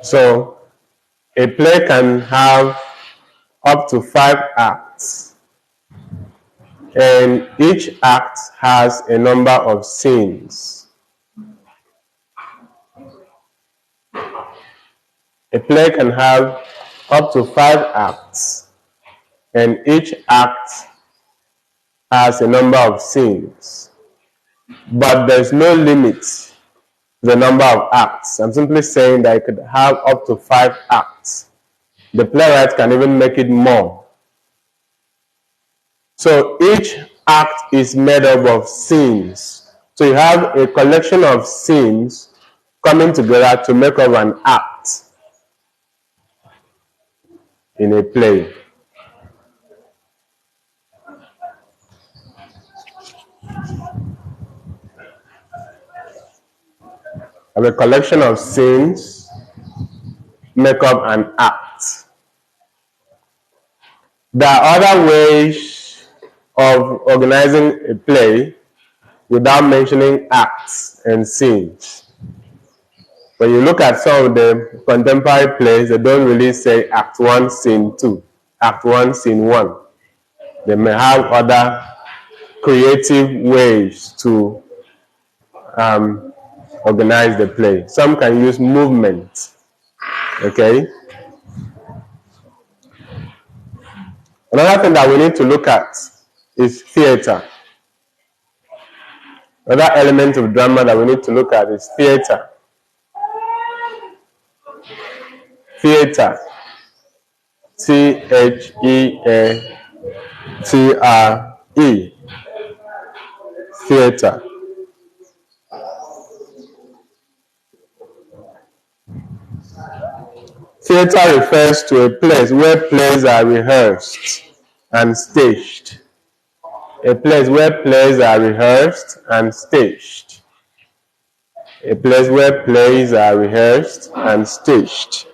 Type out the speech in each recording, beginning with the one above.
So a play can have up to 5 acts, and each act has a number of scenes. A play can have up to 5 acts, and each act has a number of scenes. But there's no limit to the number of acts. I'm simply saying that it could have up to 5 acts. The playwright can even make it more. So each act is made up of scenes. So you have a collection of scenes coming together to make up an act in a play. Have a collection of scenes make up an act. There are other ways of organizing a play without mentioning acts and scenes. When you look at some of the contemporary plays, they don't really say Act 1, Scene 2, Act 1, Scene 1. They may have other creative ways to organize the play. Some can use movement. Okay? Another thing that we need to look at is theater. Another element of drama that we need to look at is theater. Theater. Theatre. Theater. Theater refers to a place where plays are rehearsed and staged. A place where plays are rehearsed and staged. A place where plays are rehearsed and staged.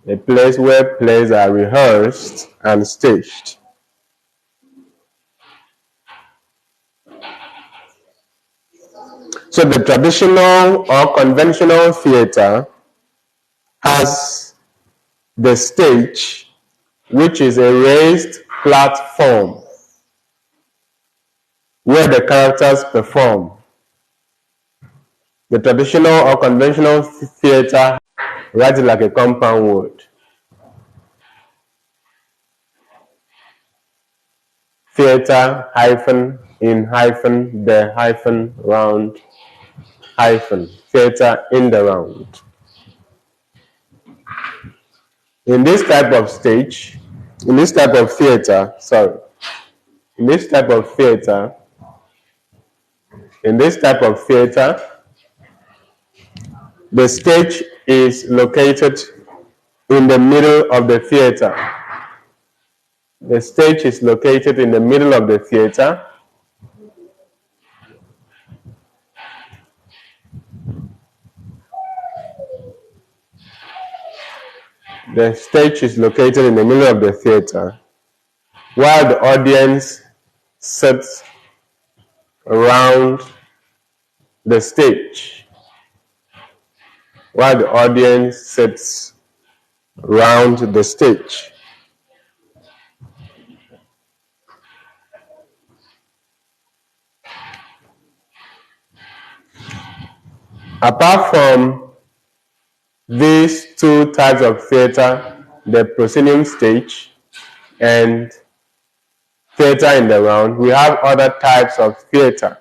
A place where plays are rehearsed and staged. So the traditional or conventional theater has the stage, which is a raised platform where the characters perform. The traditional or conventional theater writes like a compound word. Theater hyphen in hyphen the hyphen round hyphen. Theater in the round. In this type of stage, in this type of theater, the stage is located in the middle of the theater. The stage is located in the middle of the theater. The stage is located in the middle of the theater, while the audience sits around the stage. While the audience sits around the stage. Apart from these two types of theater, the proscenium stage and theater in the round, we have other types of theater.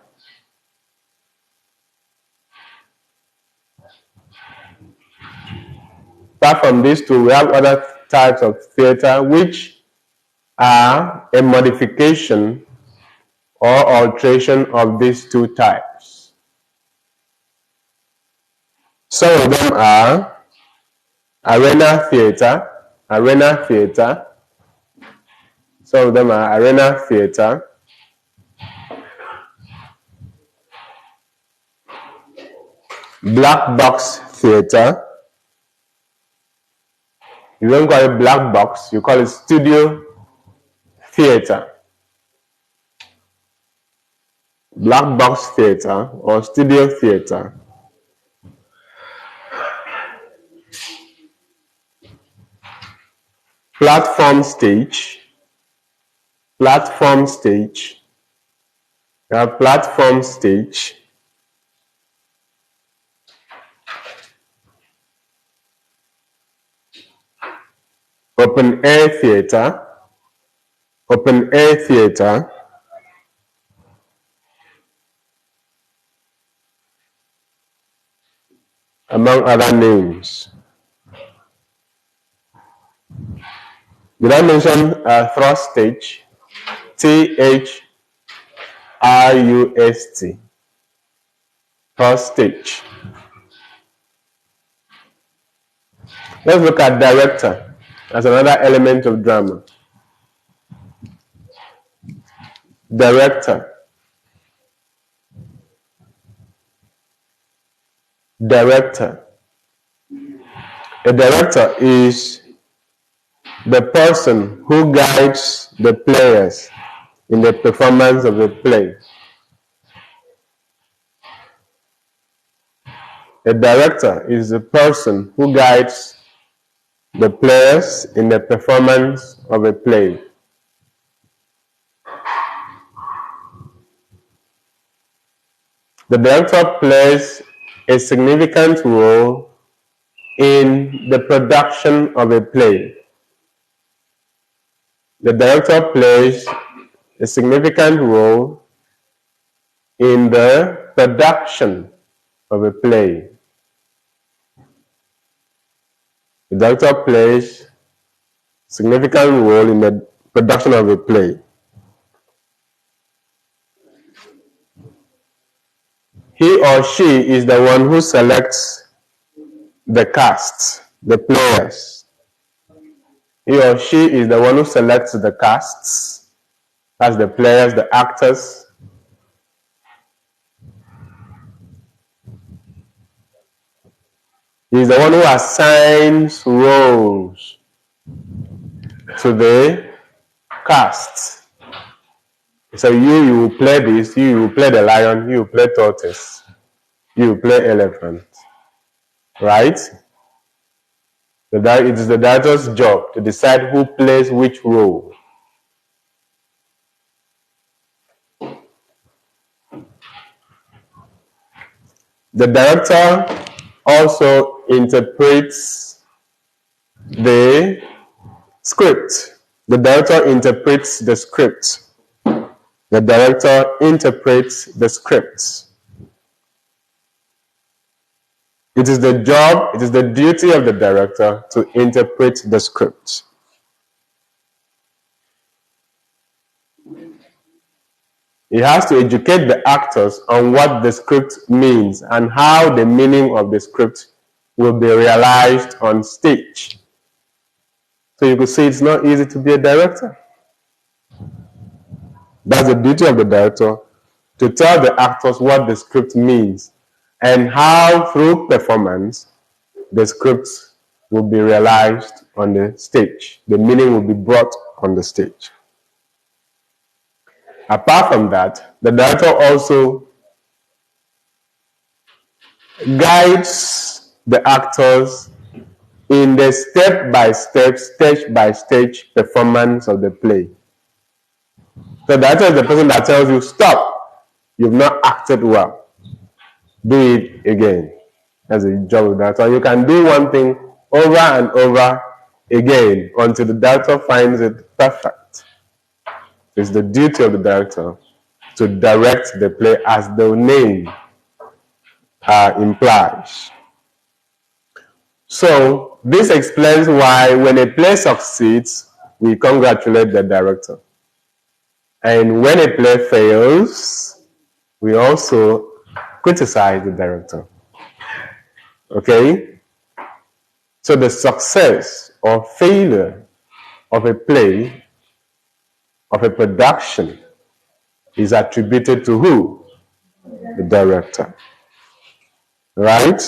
Apart from these two, we have other types of theater which are a modification or alteration of these two types. Some of them are arena theater. Some of them are arena theater. Black box theater. You don't call it black box, you call it studio theater. black box theater or studio theater, platform stage, platform stage, you have platform stage, open air theater, open air theater, among other names. Did I mention thrust stage? THRUST. Thrust stage. Let's look at director as another element of drama. Director. Director. A director is the person who guides the players in the performance of the play. A director is the person who guides the players in the performance of a play. The director plays a significant role in the production of a play. The director plays a significant role in the production of a play. The director plays a significant role in the production of a play. He or she is the one who selects the cast, the players. He or she is the one who selects the casts, that's the players, the actors. He is the one who assigns roles to the cast. So you will play this, you will play the lion, you will play tortoise, you will play elephant. Right? It is the director's job to decide who plays which role. The director also interprets the script. The director interprets the script. The director interprets the script. It is the job, it is the duty of the director to interpret the script. He has to educate the actors on what the script means and how the meaning of the script will be realized on stage. So you could see it's not easy to be a director. That's the duty of the director, to tell the actors what the script means and how through performance the script will be realized on the stage. The meaning will be brought on the stage. Apart from that, the director also guides the actors in the step-by-step, stage-by-stage performance of the play. So the director is the person that tells you, stop, you've not acted well. Do it again. That's the job of the director. You can do one thing over and over again until the director finds it perfect. It's the duty of the director to direct the play as the name implies. So this explains why when a play succeeds, we congratulate the director. And when a play fails, we also criticize the director. Okay? So the success or failure of a play, of a production, is attributed to who? The director. Right?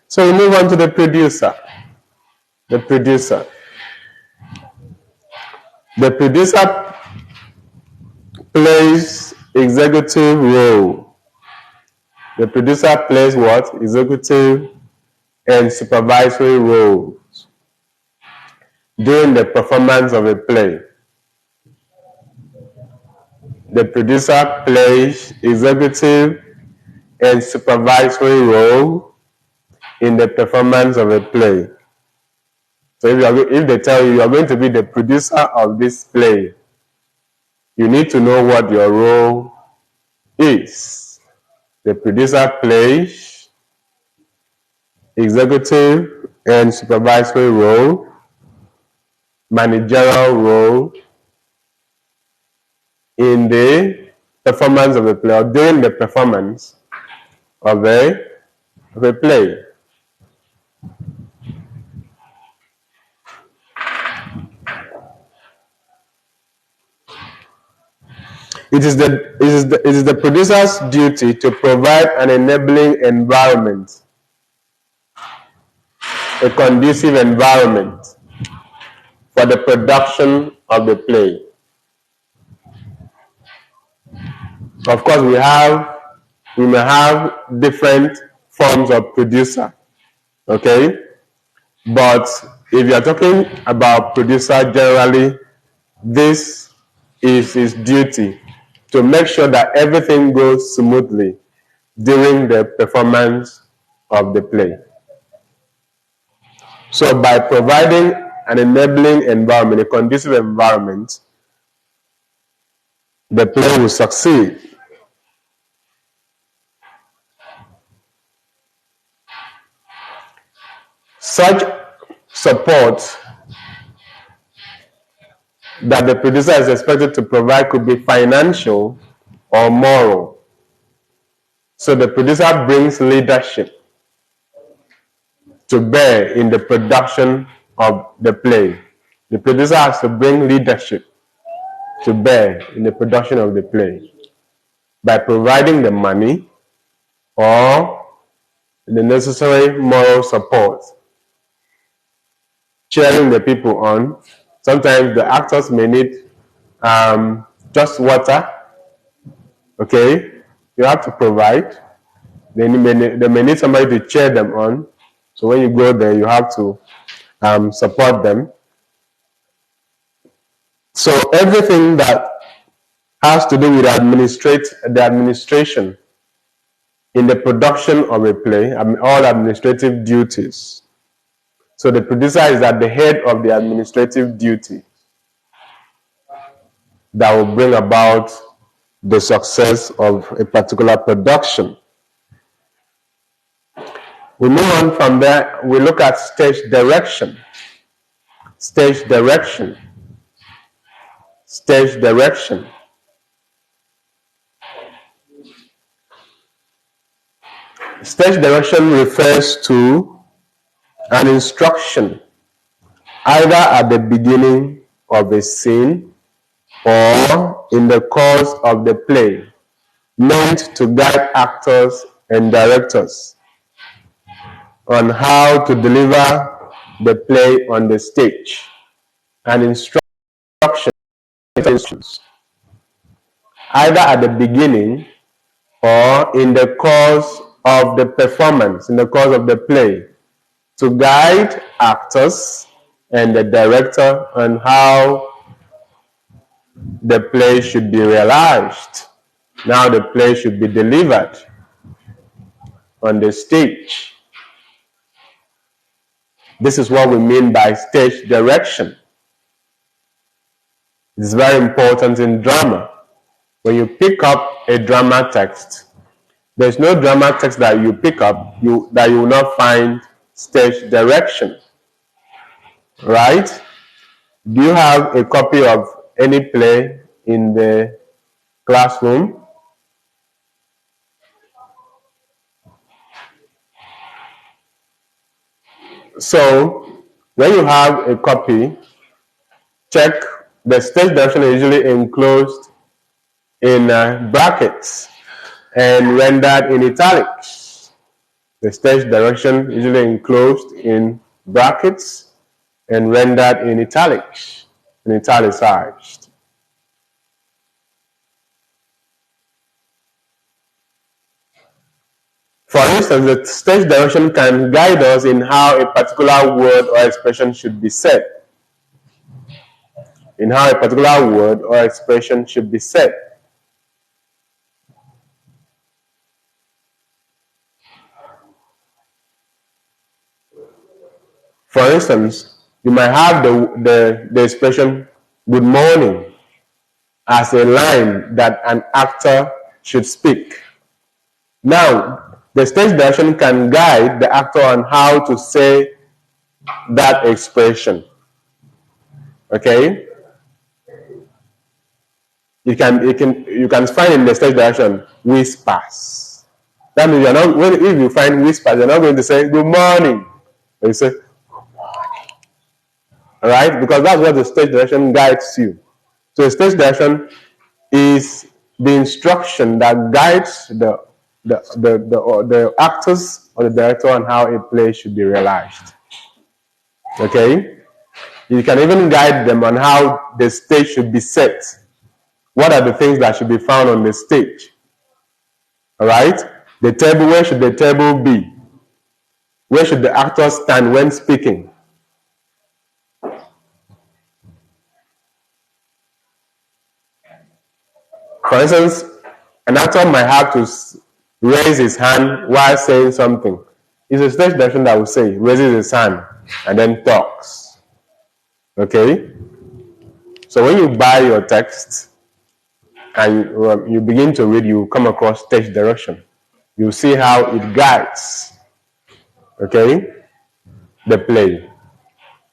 So we move on to the producer. The producer. The producer plays executive role. The producer plays what? Executive and supervisory roles during the performance of a play. The producer plays executive and supervisory role in the performance of a play. So if they tell you are going to be the producer of this play, you need to know what your role is. The producer plays executive and supervisory role, managerial role in the performance of a play or during the performance of a play. It is the producer's duty to provide an enabling environment, a conducive environment for the production of the play. Of course, we may have different forms of producer, okay? But if you are talking about producer generally, this is his duty to make sure that everything goes smoothly during the performance of the play. So by providing an enabling environment, a conducive environment, the play will succeed. Such support that the producer is expected to provide could be financial or moral. So the producer brings leadership to bear in the production of the play. The producer has to bring leadership to bear in the production of the play by providing the money or the necessary moral support, cheering the people on. Sometimes the actors may need just water, okay? You have to provide. They may need somebody to cheer them on. So when you go there, you have to support them. So everything that has to do with the administration in the production of a play, all administrative duties. So the producer is at the head of the administrative duty that will bring about the success of a particular production. We move on from there, we look at stage direction. Stage direction. Stage direction. Stage direction refers to an instruction either at the beginning of a scene or in the course of the play, meant to guide actors and directors on how to deliver the play on the stage. An instruction either at the beginning or in the course of the performance, in the course of the play, to guide actors and the director on how the play should be realized, how the play should be delivered on the stage. This is what we mean by stage direction. It's very important in drama. When you pick up a drama text, there's no drama text that you pick up that you will not find stage direction. Right? Do you have a copy of any play in the classroom? So, when you have a copy, check the stage direction is usually enclosed in brackets and rendered in italics. The stage direction is usually enclosed in brackets and rendered in italics, and italicized. For instance, the stage direction can guide us in how a particular word or expression should be said. In how a particular word or expression should be said. For instance, you might have the expression "good morning" as a line that an actor should speak. Now, the stage direction can guide the actor on how to say that expression. Okay? You can find in the stage direction whispers. That means if you find whispers, you're not going to say good morning. You say alright? Because that's what the stage direction guides you. So the stage direction is the instruction that guides the actors or the director on how a play should be realized. Okay? You can even guide them on how the stage should be set. What are the things that should be found on the stage? Alright? The table, where should the table be? Where should the actor stand when speaking? For instance, an actor might have to raise his hand while saying something. It's a stage direction that will say, raises his hand and then talks. Okay? So when you buy your text and you begin to read, you come across stage direction. You see how it guides, okay, the play,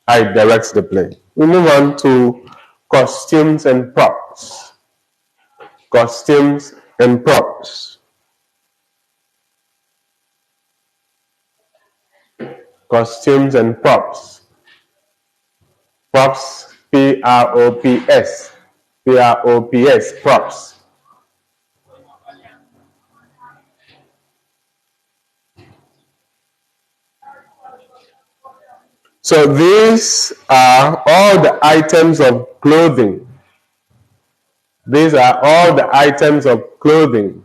how it directs the play. We move on to costumes and props. Costumes and props. Costumes and props. Props, P-R-O-P-S. P-R-O-P-S, props. So these are all the items of clothing. These are all the items of clothing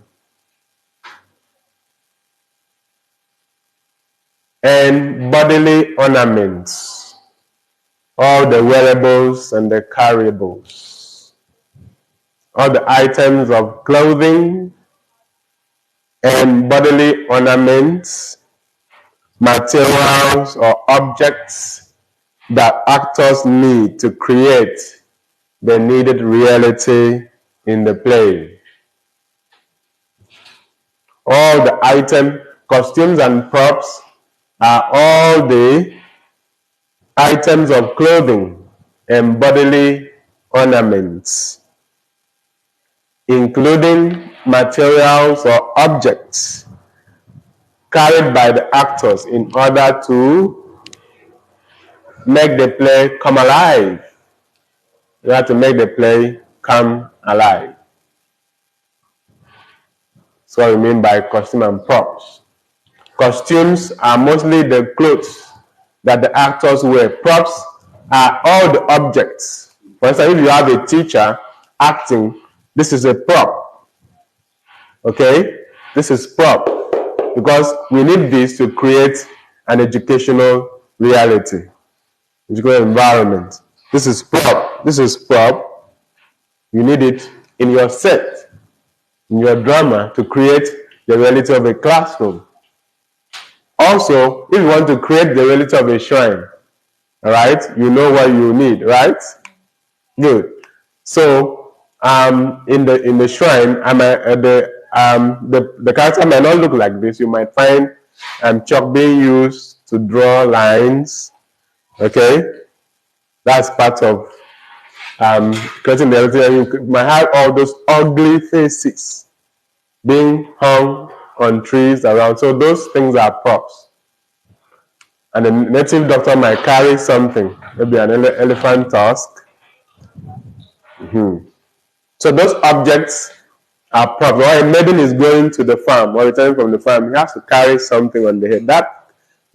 and bodily ornaments. All the wearables and the carryables. All the items of clothing and bodily ornaments, materials or objects that actors need to create the needed reality in the play. All the item, costumes and props are all the items of clothing and bodily ornaments, including materials or objects carried by the actors in order to make the play come alive. You have to make the play come alive. That's what we mean by costume and props. Costumes are mostly the clothes that the actors wear. Props are all the objects. For instance, if you have a teacher acting, this is a prop. Okay? This is prop. Because we need this to create an educational reality, educational environment. This is prop. This is prop. You need it in your set, in your drama, to create the reality of a classroom. Also, if you want to create the reality of a shrine, all right, you know what you need, right? Good. So, in the shrine, the character might not look like this. You might find chalk being used to draw lines. Okay, that's part of creating the reality. You might have all those ugly faces being hung on trees around. So those things are props. And the native doctor might carry something, maybe an elephant tusk. So those objects are props. Or a maiden is going to the farm or returning from the farm, he has to carry something on the head. That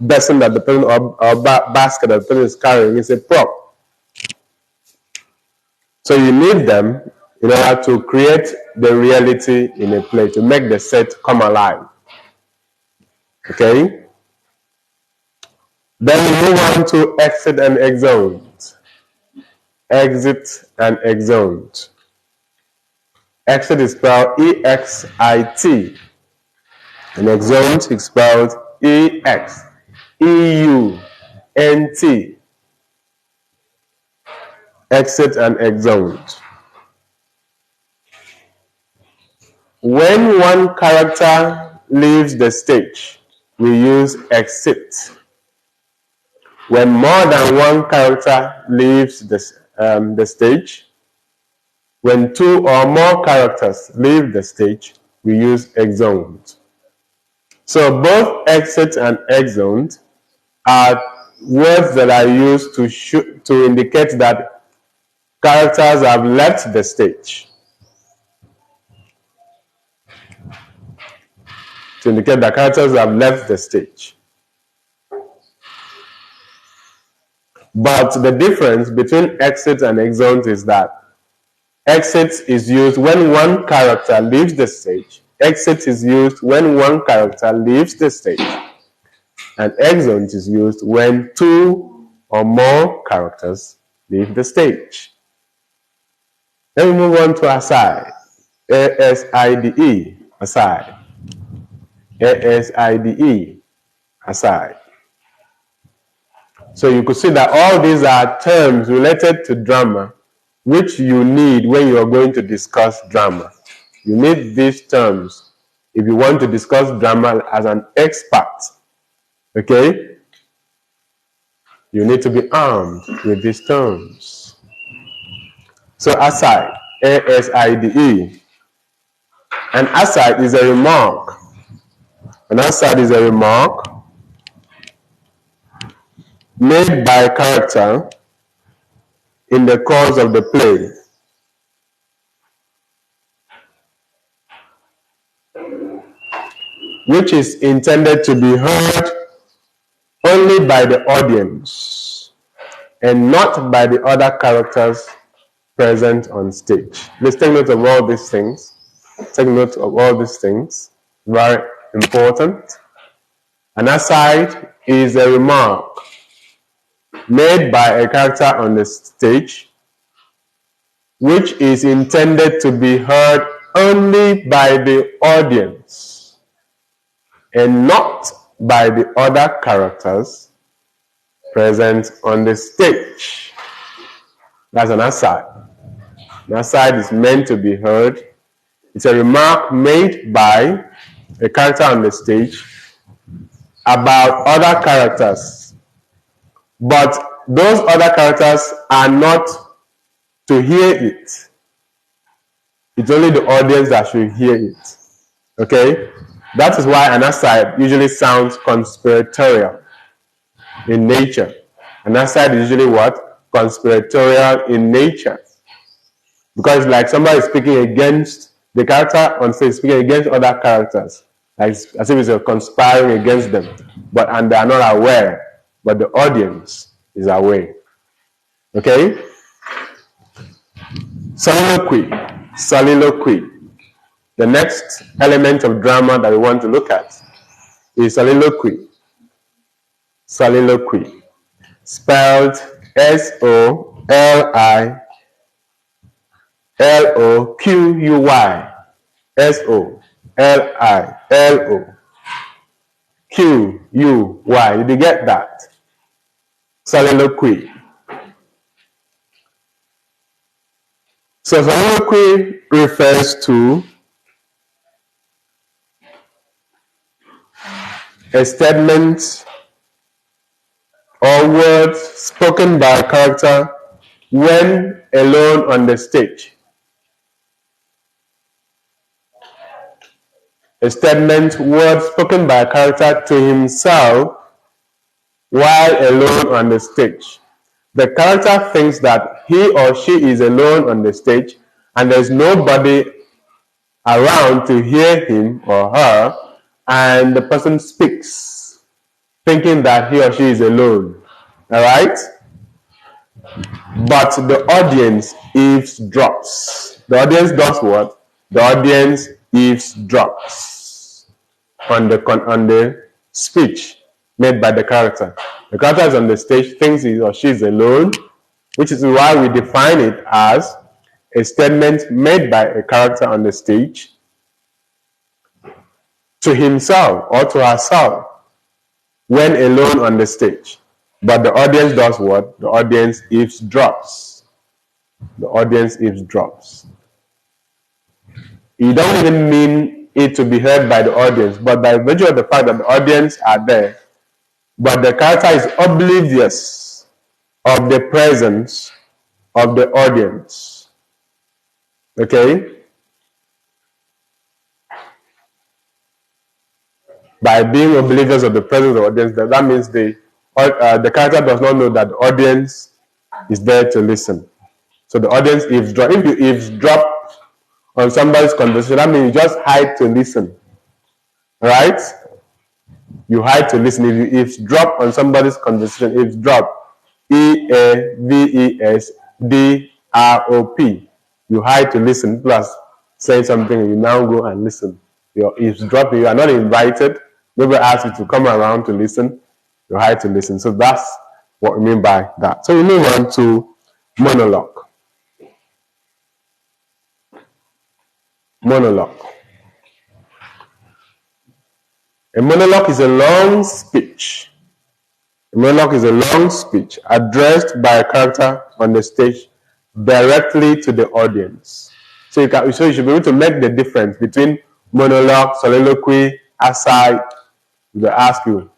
basin that the person or basket that the person is carrying is a prop. So you need them in order to create the reality in a play, to make the set come alive. Okay? Then we move on to exit and exeunt. Exit and exeunt. Exit is spelled E-X-I-T. And exeunt is spelled E-X-E-U-N-T. Exit and exeunt. When one character leaves the stage, we use exit. When more than one character leaves the stage, when two or more characters leave the stage, we use exeunt. So both exit and exeunt are words that are used to indicate that characters have left the stage. To indicate that characters have left the stage. But the difference between exit and exeunt is that exit is used when one character leaves the stage. Exit is used when one character leaves the stage. And exeunt is used when two or more characters leave the stage. Then we move on to aside. A-S-I-D-E, aside. A-S-I-D-E, aside. So you could see that all these are terms related to drama which you need when you are going to discuss drama. You need these terms if you want to discuss drama as an expert. Okay? You need to be armed with these terms. So aside, A-S-I-D-E. An aside is a remark. An aside is a remark made by a character in the course of the play. Which is intended to be heard only by the audience and not by the other characters present on stage. Please take note of all these things. Take note of all these things. Very important. An aside is a remark made by a character on the stage which is intended to be heard only by the audience and not by the other characters present on the stage. That's an aside. An aside is meant to be heard. It's a remark made by a character on the stage about other characters. But those other characters are not to hear it. It's only the audience that should hear it. Okay? That is why an aside usually sounds conspiratorial in nature. An aside is usually what? Conspiratorial in nature. Because like somebody is speaking against the character on stage, speaking against other characters, like as if it's conspiring against them, and they are not aware, but the audience is aware. Okay? Soliloquy. Soliloquy. The next element of drama that we want to look at is soliloquy. Soliloquy. Spelled S-O-L-I-L-O-Q-U-Y. S-O-L-I-L-O-Q-U-Y. Did you get that? Soliloquy. So soliloquy refers to a statement or words spoken by a character when alone on the stage. A statement, words spoken by a character to himself while alone on the stage. The character thinks that he or she is alone on the stage and there's nobody around to hear him or her, and the person speaks thinking that he or she is alone. Alright? But the audience eavesdrops. The audience does what? The audience eavesdrops on the speech made by the character. The character is on the stage, thinks he or she is alone, which is why we define it as a statement made by a character on the stage to himself or to herself when alone on the stage. But the audience does what? The audience eavesdrops. The audience eavesdrops. You don't even mean it to be heard by the audience, but by virtue of the fact that the audience are there, but the character is oblivious of the presence of the audience. Okay? By being oblivious of the presence of the audience, that means the character does not know that the audience is there to listen. So the audience eavesdrop. If you eavesdrop on somebody's conversation, that means you just hide to listen. Right? You hide to listen. If you eavesdrop on somebody's conversation, eavesdrop, EAVESDROP. You hide to listen. Plus, saying something, you now go and listen. You're eavesdropping. You are not invited. Nobody asks you to come around to listen. You hide to listen. So that's what we mean by that. So we move on to monologue. Monologue. A monologue is a long speech. A monologue is a long speech addressed by a character on the stage directly to the audience. So you should be able to make the difference between monologue, soliloquy, aside. They ask you.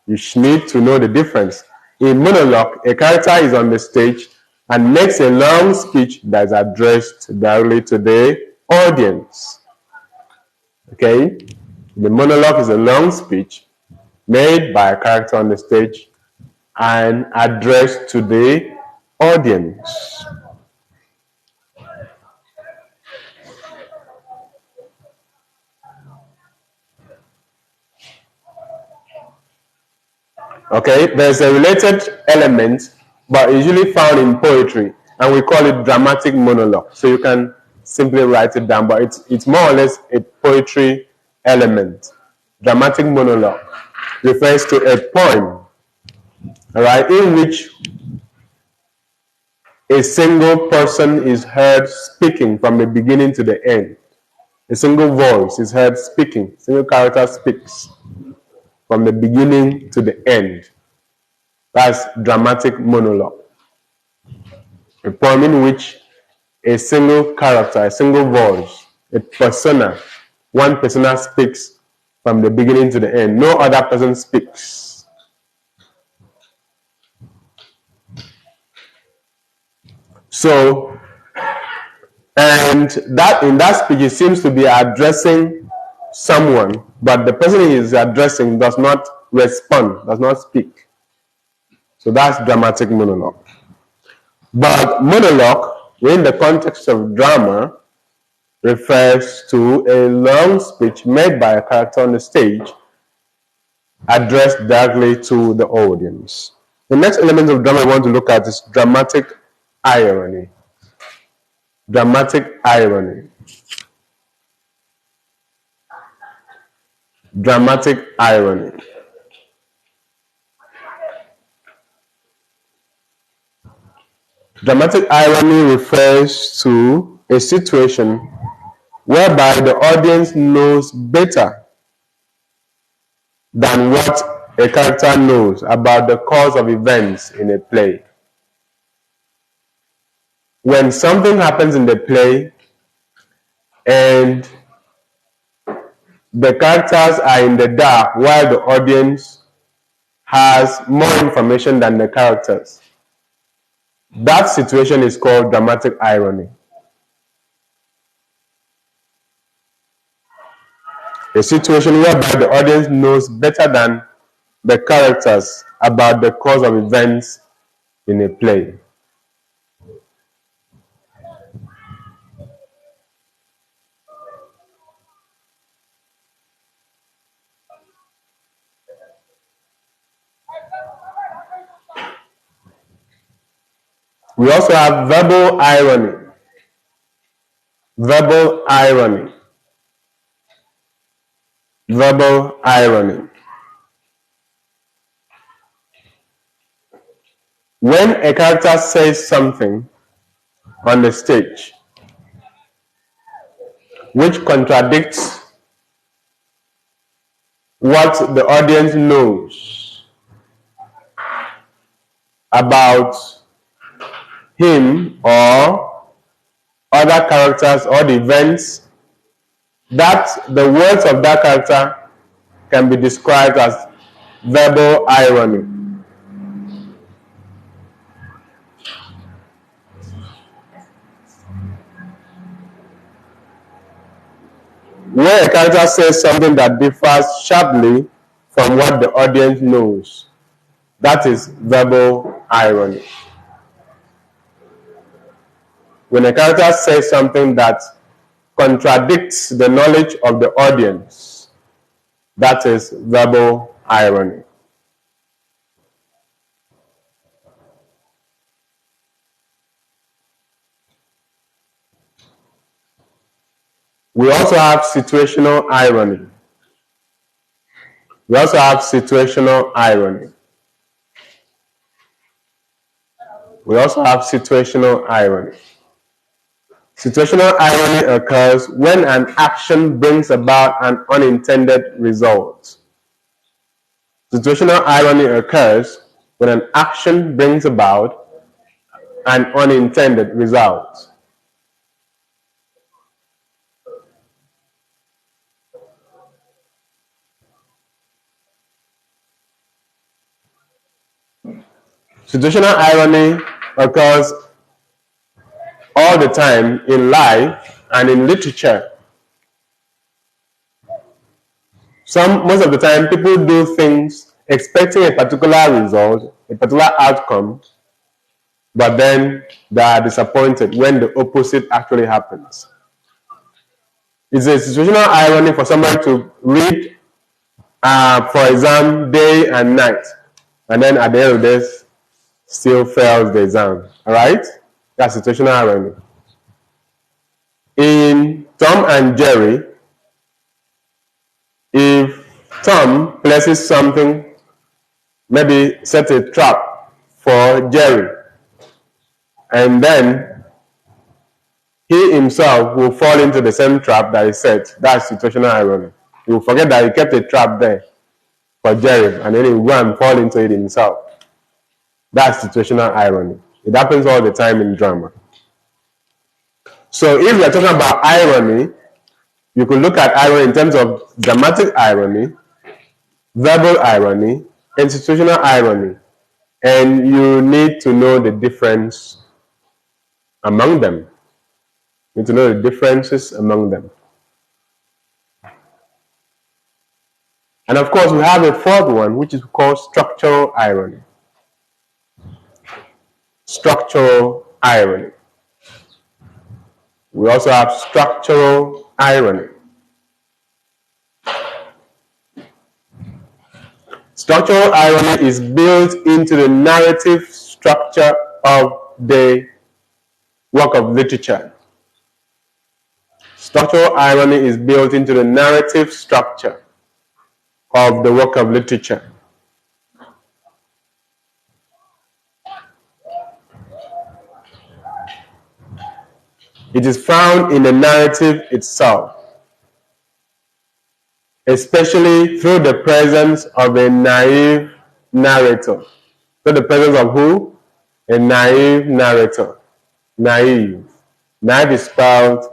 You need to know the difference. In monologue, a character is on the stage and makes a long speech that is addressed directly to the audience. Okay? The monologue is a long speech made by a character on the stage and addressed to the audience. Okay, there's a related element, but usually found in poetry, and we call it dramatic monologue. So you can simply write it down, but it's more or less a poetry element. Dramatic monologue refers to a poem, all right, in which a single person is heard speaking from the beginning to the end. A single voice is heard speaking. A single character speaks from the beginning to the end. That's dramatic monologue. A poem in which a single character, a single voice, a persona, one persona speaks from the beginning to the end. No other person speaks. So, and that in that speech, it seems to be addressing someone, but the person he is addressing does not respond, does not speak. So that's dramatic monologue. But monologue, in the context of drama, refers to a long speech made by a character on the stage addressed directly to the audience. The next element of drama we want to look at is dramatic irony. Dramatic irony. Dramatic irony. Dramatic irony refers to a situation whereby the audience knows better than what a character knows about the course of events in a play. When something happens in the play and the characters are in the dark while the audience has more information than the characters, that situation is called dramatic irony. A situation whereby the audience knows better than the characters about the course of events in a play. We also have verbal irony. Verbal irony. When a character says something on the stage which contradicts what the audience knows about him or other characters or the events, that the words of that character can be described as verbal irony. Where a character says something that differs sharply from what the audience knows, that is verbal irony. When a character says something that contradicts the knowledge of the audience, that is verbal irony. We also have situational irony. We also have situational irony. We also have situational irony. Situational irony occurs when an action brings about an unintended result. Situational irony occurs when an action brings about an unintended result. Situational irony occurs all the time in life and in literature. Most of the time, people do things expecting a particular result, a particular outcome, but then they are disappointed when the opposite actually happens. It's a situational irony for someone to read for exam day and night, and then at the end of this, still fails the exam. All right? That's situational irony. In Tom and Jerry, if Tom places something, maybe set a trap for Jerry, and then he himself will fall into the same trap that he set, that's situational irony. He will forget that he kept a trap there for Jerry, and then he will go and fall into it himself. That's situational irony. It happens all the time in drama. So if we are talking about irony, you could look at irony in terms of dramatic irony, verbal irony, and situational irony. And you need to know the difference among them. You need to know the differences among them. And of course, we have a fourth one, which is called structural irony. Structural irony. We also have structural irony. Structural irony is built into the narrative structure of the work of literature. Structural irony is built into the narrative structure of the work of literature. It is found in the narrative itself, especially through the presence of a naive narrator. Through the presence of who? A naive narrator. Naive. Naive is spelled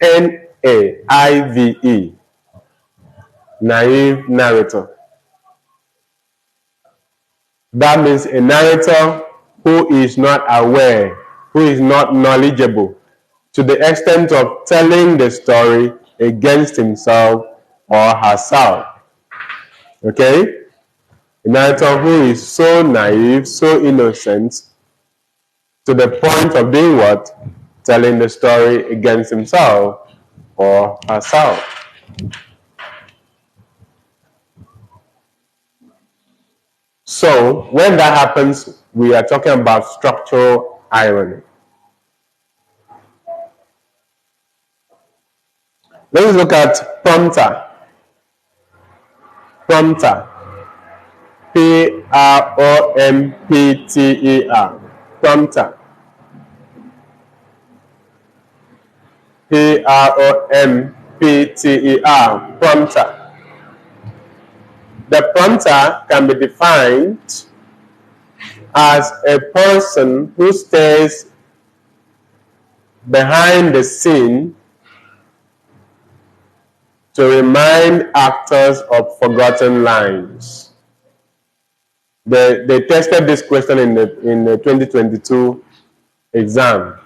N-A-I-V-E. Naive narrator. That means a narrator who is not aware, who is not knowledgeable, to the extent of telling the story against himself or herself. Okay? A narrator who is so naive, so innocent, to the point of doing what? Telling the story against himself or herself. So, when that happens, we are talking about structural irony. Let's look at prompter. Prompter. Prompter. Prompter. Prompter. The prompter can be defined as a person who stays behind the scene to remind actors of forgotten lines. They tested this question in the 2022 exam.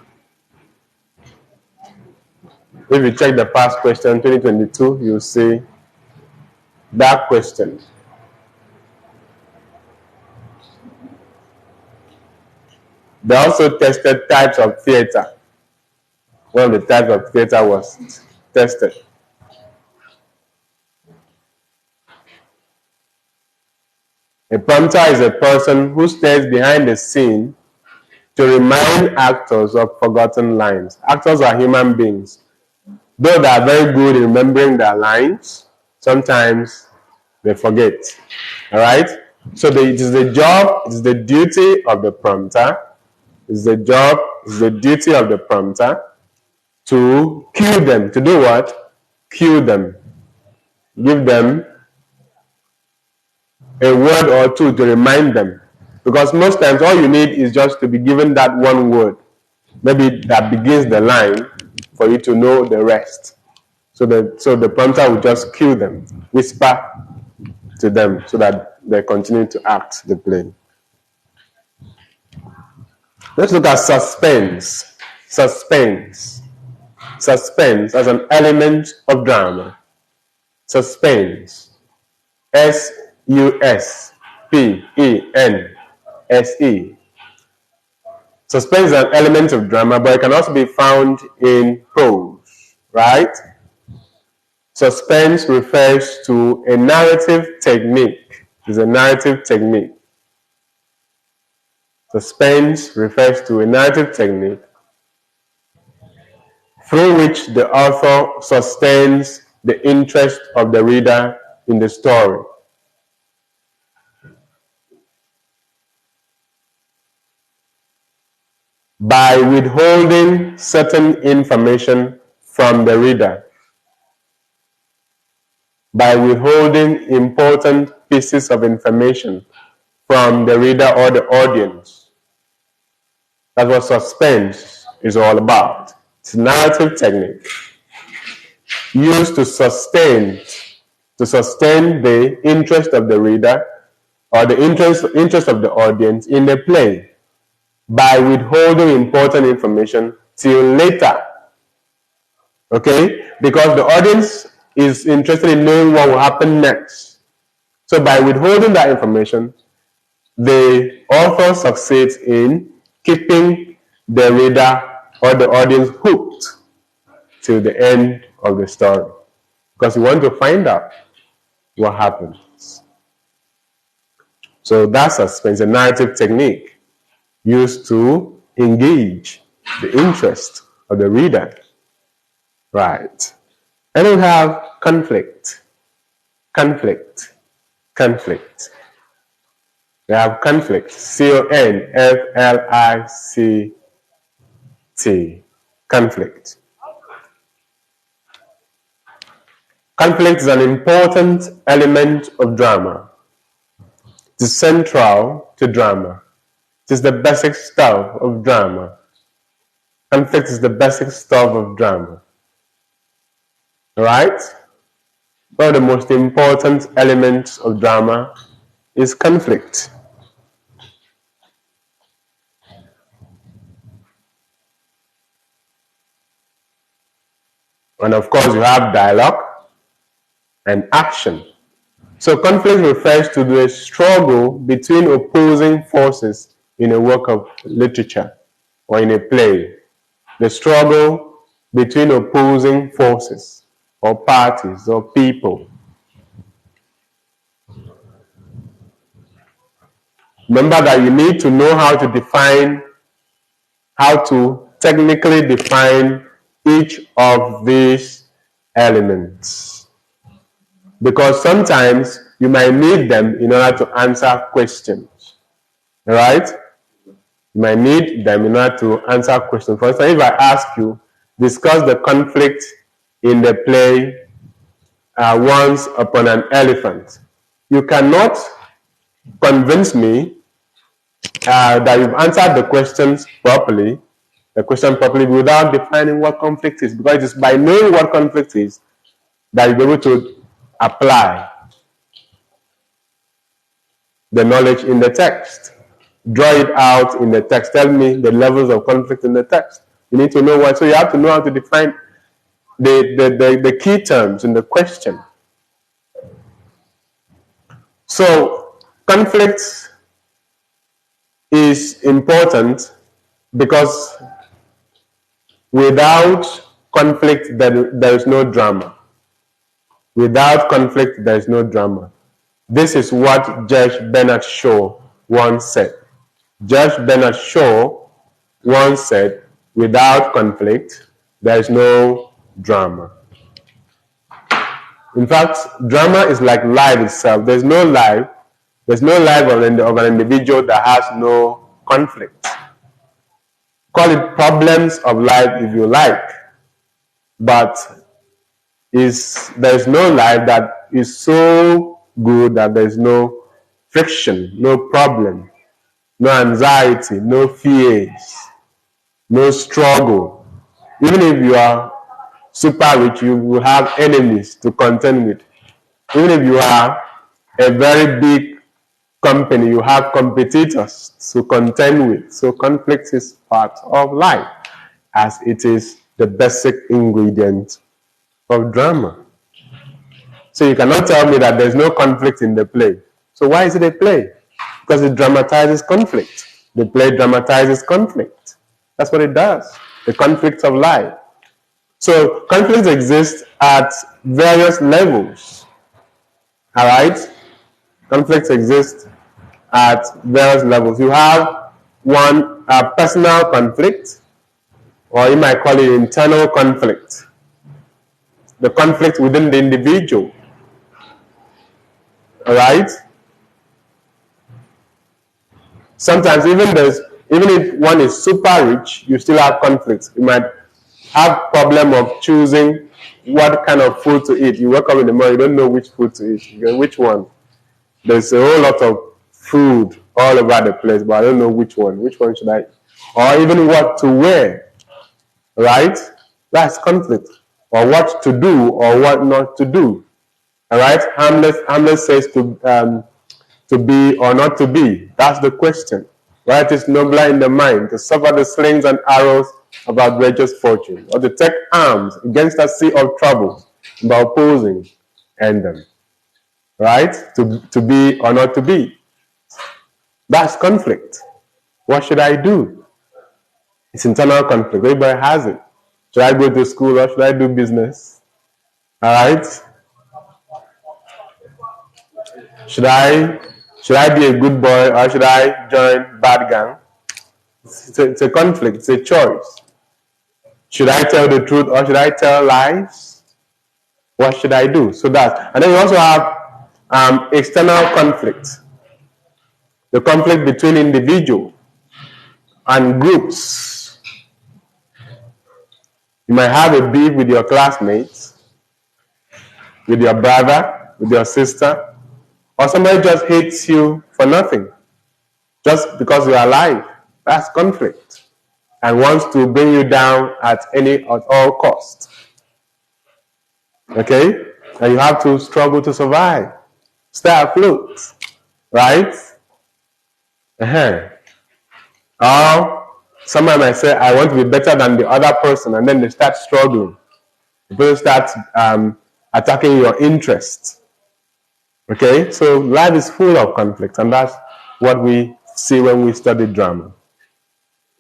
If you check the past question, 2022, you'll see that question. They also tested types of theater. One of the types of theater was tested. A prompter is a person who stays behind the scene to remind actors of forgotten lines. Actors are human beings. Though they are very good in remembering their lines, sometimes they forget. All right? So it is the job, it is the duty of the prompter, it is the job, it is the duty of the prompter to cue them. To do what? Cue them. Give them a word or two to remind them. Because most times all you need is just to be given that one word. Maybe that begins the line for you to know the rest. So the prompter will just cue them, whisper to them so that they continue to act the play. Let's look at suspense. Suspense. Suspense as an element of drama. Suspense. S-U-S-P-E-N-S-E. Suspense is an element of drama, but it can also be found in prose, right? Suspense refers to a narrative technique. It's a narrative technique. Suspense refers to a narrative technique through which the author sustains the interest of the reader in the story. By withholding certain information from the reader. By withholding important pieces of information from the reader or the audience. That's what suspense is all about. It's a narrative technique used to sustain the interest of the reader or the interest of the audience in the play by withholding important information till later. Okay? Because the audience is interested in knowing what will happen next. So by withholding that information, the author succeeds in keeping the reader or the audience hooked till the end of the story. Because you want to find out what happens. So that's suspense, a narrative technique used to engage the interest of the reader. Right. And we have conflict. Conflict. Conflict. We have conflict. C-O-N-F-L-I-C-T. Conflict. Conflict is an important element of drama. It is central to drama. It is the basic stuff of drama. Conflict is the basic stuff of drama. Right? One of the most important elements of drama is conflict. And of course, you have dialogue and action. So conflict refers to the struggle between opposing forces in a work of literature or in a play. The struggle between opposing forces or parties or people. Remember that you need to know how to technically define each of these elements. because sometimes you might need them in order to answer questions. All right? You might need them in order to answer questions. For instance, if I ask you, discuss the conflict in the play Once Upon an Elephant, you cannot convince me that you've answered the question properly without defining what conflict is, because it is by knowing what conflict is that you'll be able to apply the knowledge in the text. Draw it out in the text. Tell me the levels of conflict in the text. You need to know what, so you have to know how to define the key terms in the question. So conflict is important because without conflict there is no drama. Without conflict there is no drama. This is what Judge Bernard Shaw once said. Judge Bernard Shaw once said, without conflict there is no drama. In fact, drama is like life itself. There's no life of an individual that has no conflict. Call it problems of life if you like, but there's no life that is so good that there's no friction, no problem, no anxiety, no fears, no struggle. Even if you are super rich, you will have enemies to contend with. Even if you are a very big company, you have competitors to contend with. So conflict is part of life, as it is the basic ingredient of drama. So you cannot tell me that there's no conflict in the play. So why is it a play? Because it dramatizes conflict. The play dramatizes conflict. That's what it does. The conflict of life. So conflicts exist at various levels. All right? Conflicts exist at various levels. You have one personal conflict, or you might call it internal conflict. The conflict within the individual. All right? Sometimes even if one is super rich, you still have conflicts. You might have problem of choosing what kind of food to eat. You wake up in the morning, you don't know which food to eat. You go, which one? There's a whole lot of food all over the place, but I don't know which one. Which one should I eat? Or even what to wear. Right? That's conflict. Or what to do or what not to do. All right? Hamlet says to be or not to be. That's the question. Right? It's nobler in the mind to suffer the slings and arrows of outrageous fortune, or to take arms against a sea of troubles by opposing end them. Right? To be or not to be. That's conflict. What should I do? It's internal conflict. Everybody has it. Should I go to school or should I do business? All right? Should I be a good boy or should I join bad gang? It's a conflict. It's a choice. Should I tell the truth or should I tell lies? What should I do? So that. And then you also have external conflict. The conflict between individuals and groups. You might have a beef with your classmates, with your brother, with your sister, or somebody just hates you for nothing, just because you are alive. That's conflict, and wants to bring you down at all costs. Okay? And you have to struggle to survive, stay afloat, right? Or somebody might say, I want to be better than the other person, and then they start struggling. People start attacking your interests. Okay? So life is full of conflict, and that's what we see when we study drama.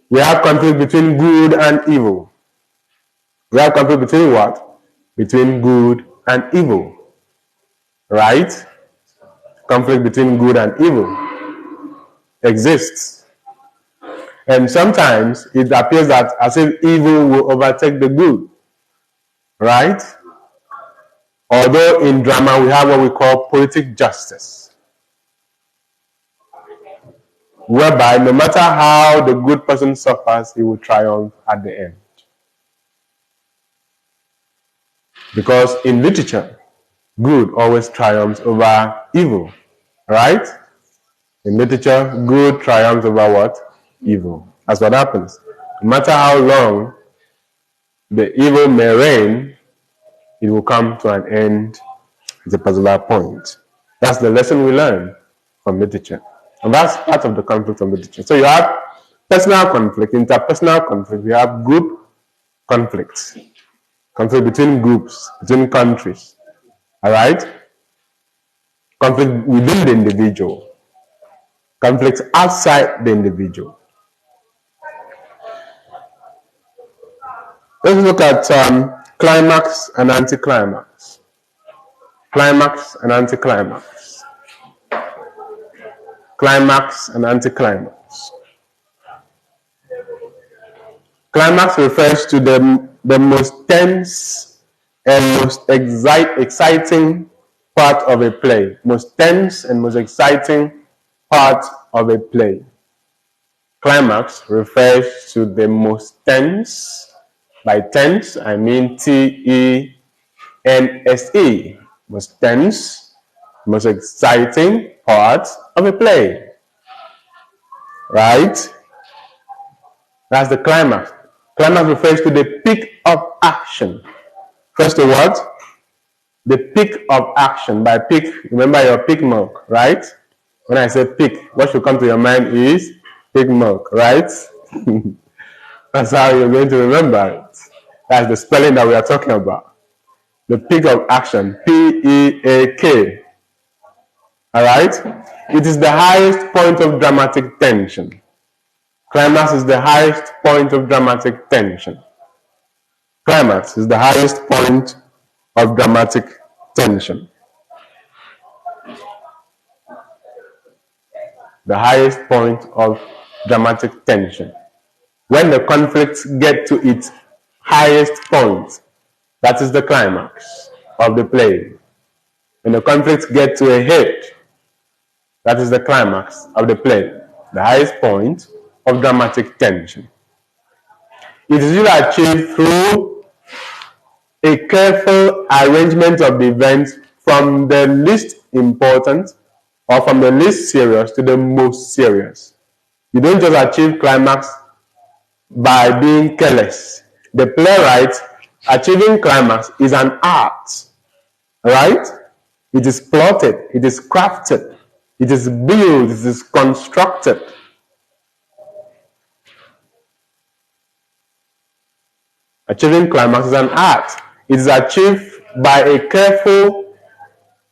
We have conflict between good and evil. We have conflict between what? Between good and evil. Right? Conflict between good and evil exists. And sometimes it appears that as if evil will overtake the good. Right? Although in drama we have what we call poetic justice, whereby no matter how the good person suffers, he will triumph at the end. Because in literature, good always triumphs over evil, right? In literature, good triumphs over what? Evil. That's what happens. No matter how long the evil may reign, it will come to an end at a particular point. That's the lesson we learn from literature. And that's part of the conflict of literature. So you have personal conflict, interpersonal conflict, you have group conflicts, conflict between groups, between countries, all right? Conflict within the individual, conflicts outside the individual. Let's look at climax and anti-climax. Climax and anti-climax. Climax and anti-climax. Climax refers to the most tense and most exciting part of a play. Most tense and most exciting part of a play. Climax refers to the most tense. By tense, I mean Tense. Most tense, most exciting part of a play. Right? That's the climax. Climax refers to the peak of action. First of what? The peak of action. By peak, remember your peak milk, right? When I say peak, what should come to your mind is peak milk, right? That's how you're going to remember it. That's the spelling that we are talking about. The peak of action, P-E-A-K. Alright? It is the highest point of dramatic tension. Climax is the highest point of dramatic tension. Climax is the highest point of dramatic tension. The highest point of dramatic tension. When the conflicts get to its highest point, that is the climax of the play. When the conflicts get to a head, that is the climax of the play, the highest point of dramatic tension. It is usually achieved through a careful arrangement of the events from the least important or from the least serious to the most serious. You don't just achieve climax by being careless. The playwright achieving climax is an art, right? It is plotted, it is crafted, it is built, it is constructed. Achieving climax is an art. It is achieved by a careful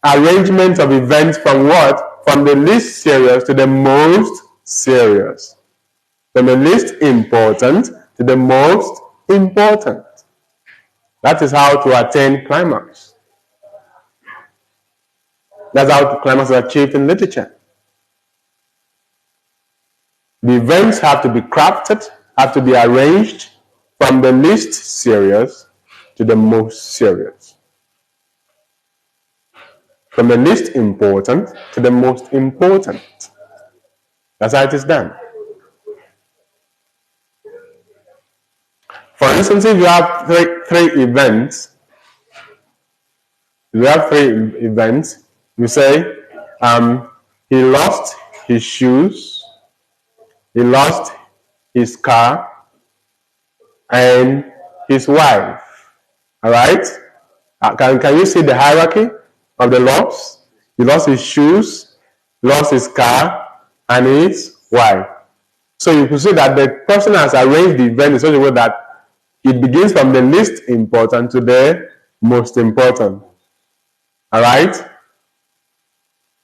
arrangement of events from what? From the least serious to the most serious. From the least important to the most important. That is how to attain climax. That's how climax is achieved in literature. The events have to be crafted, have to be arranged from the least serious to the most serious. From the least important to the most important. That's how it is done. For instance, if you have three events, you say, he lost his shoes, he lost his car, and his wife. Alright? Can you see the hierarchy of the loss? He lost his shoes, lost his car, and his wife. So you can see that the person has arranged the event in such a way that it begins from the least important to the most important. Alright?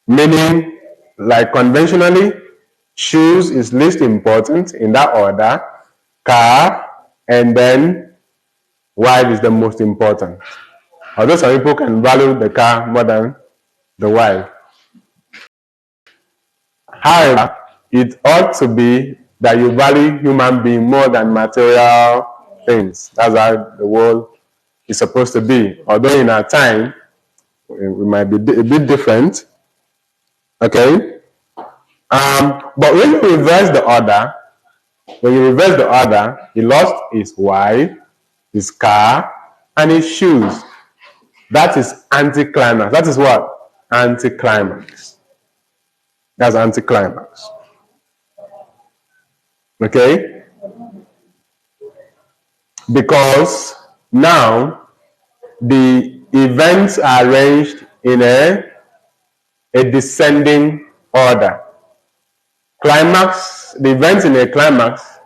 Meaning, like conventionally, shoes is least important in that order, car, and then wife is the most important. Although some people can value the car more than the wife. However, it ought to be that you value human being more than material things. That's how the world is supposed to be. Although in our time, We might be a bit different. Okay? But when you reverse the order, he lost his wife, his car, and his shoes. That is anticlimax. That is what? Anticlimax. That's anticlimax. Okay? Because now the events are arranged in a descending order. The events in a climax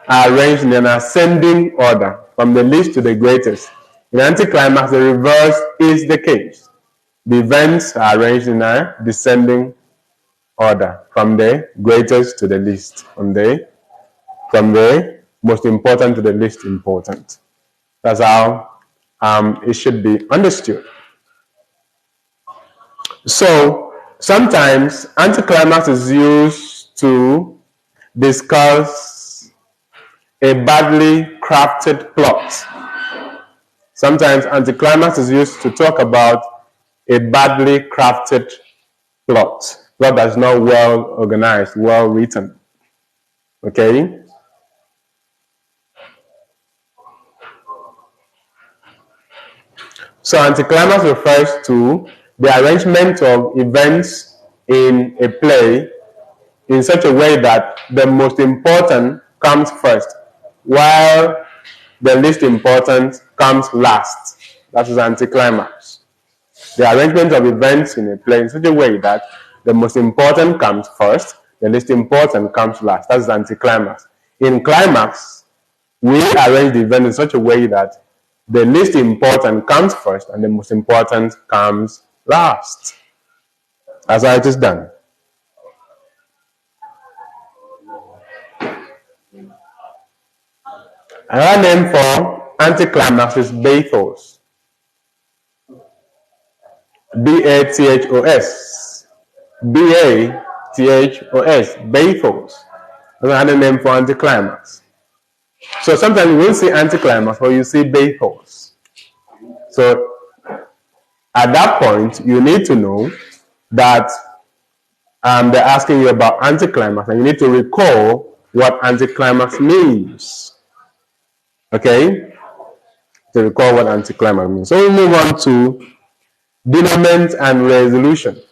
are arranged in an ascending order from the least to the greatest. In anticlimax, the reverse is the case. The events are arranged in a descending order from the greatest to the least, from the most important to the least important. That's how it should be understood. So sometimes anticlimax is used to discuss a badly crafted plot. Sometimes anticlimax is used to talk about a badly crafted plot that is not well organized, well written. Okay? So anticlimax refers to the arrangement of events in a play in such a way that the most important comes first, while the least important comes last. That is anticlimax. The arrangement of events in a play in such a way that the most important comes first, the least important comes last. That is anticlimax. In climax, we arrange the event in such a way that the least important comes first and the most important comes last. That's how it is done. Another name for anticlimax is bathos. B-A-T-H-O-S. B-A-T-H-O-S. Bathos. That's another name for anticlimax. So sometimes you will see anticlimax or you see bathos. So at that point, you need to know that they're asking you about anticlimax, and you need to recall what anticlimax means. Okay? To recall what anticlimax means. So we move on to denouement and resolution.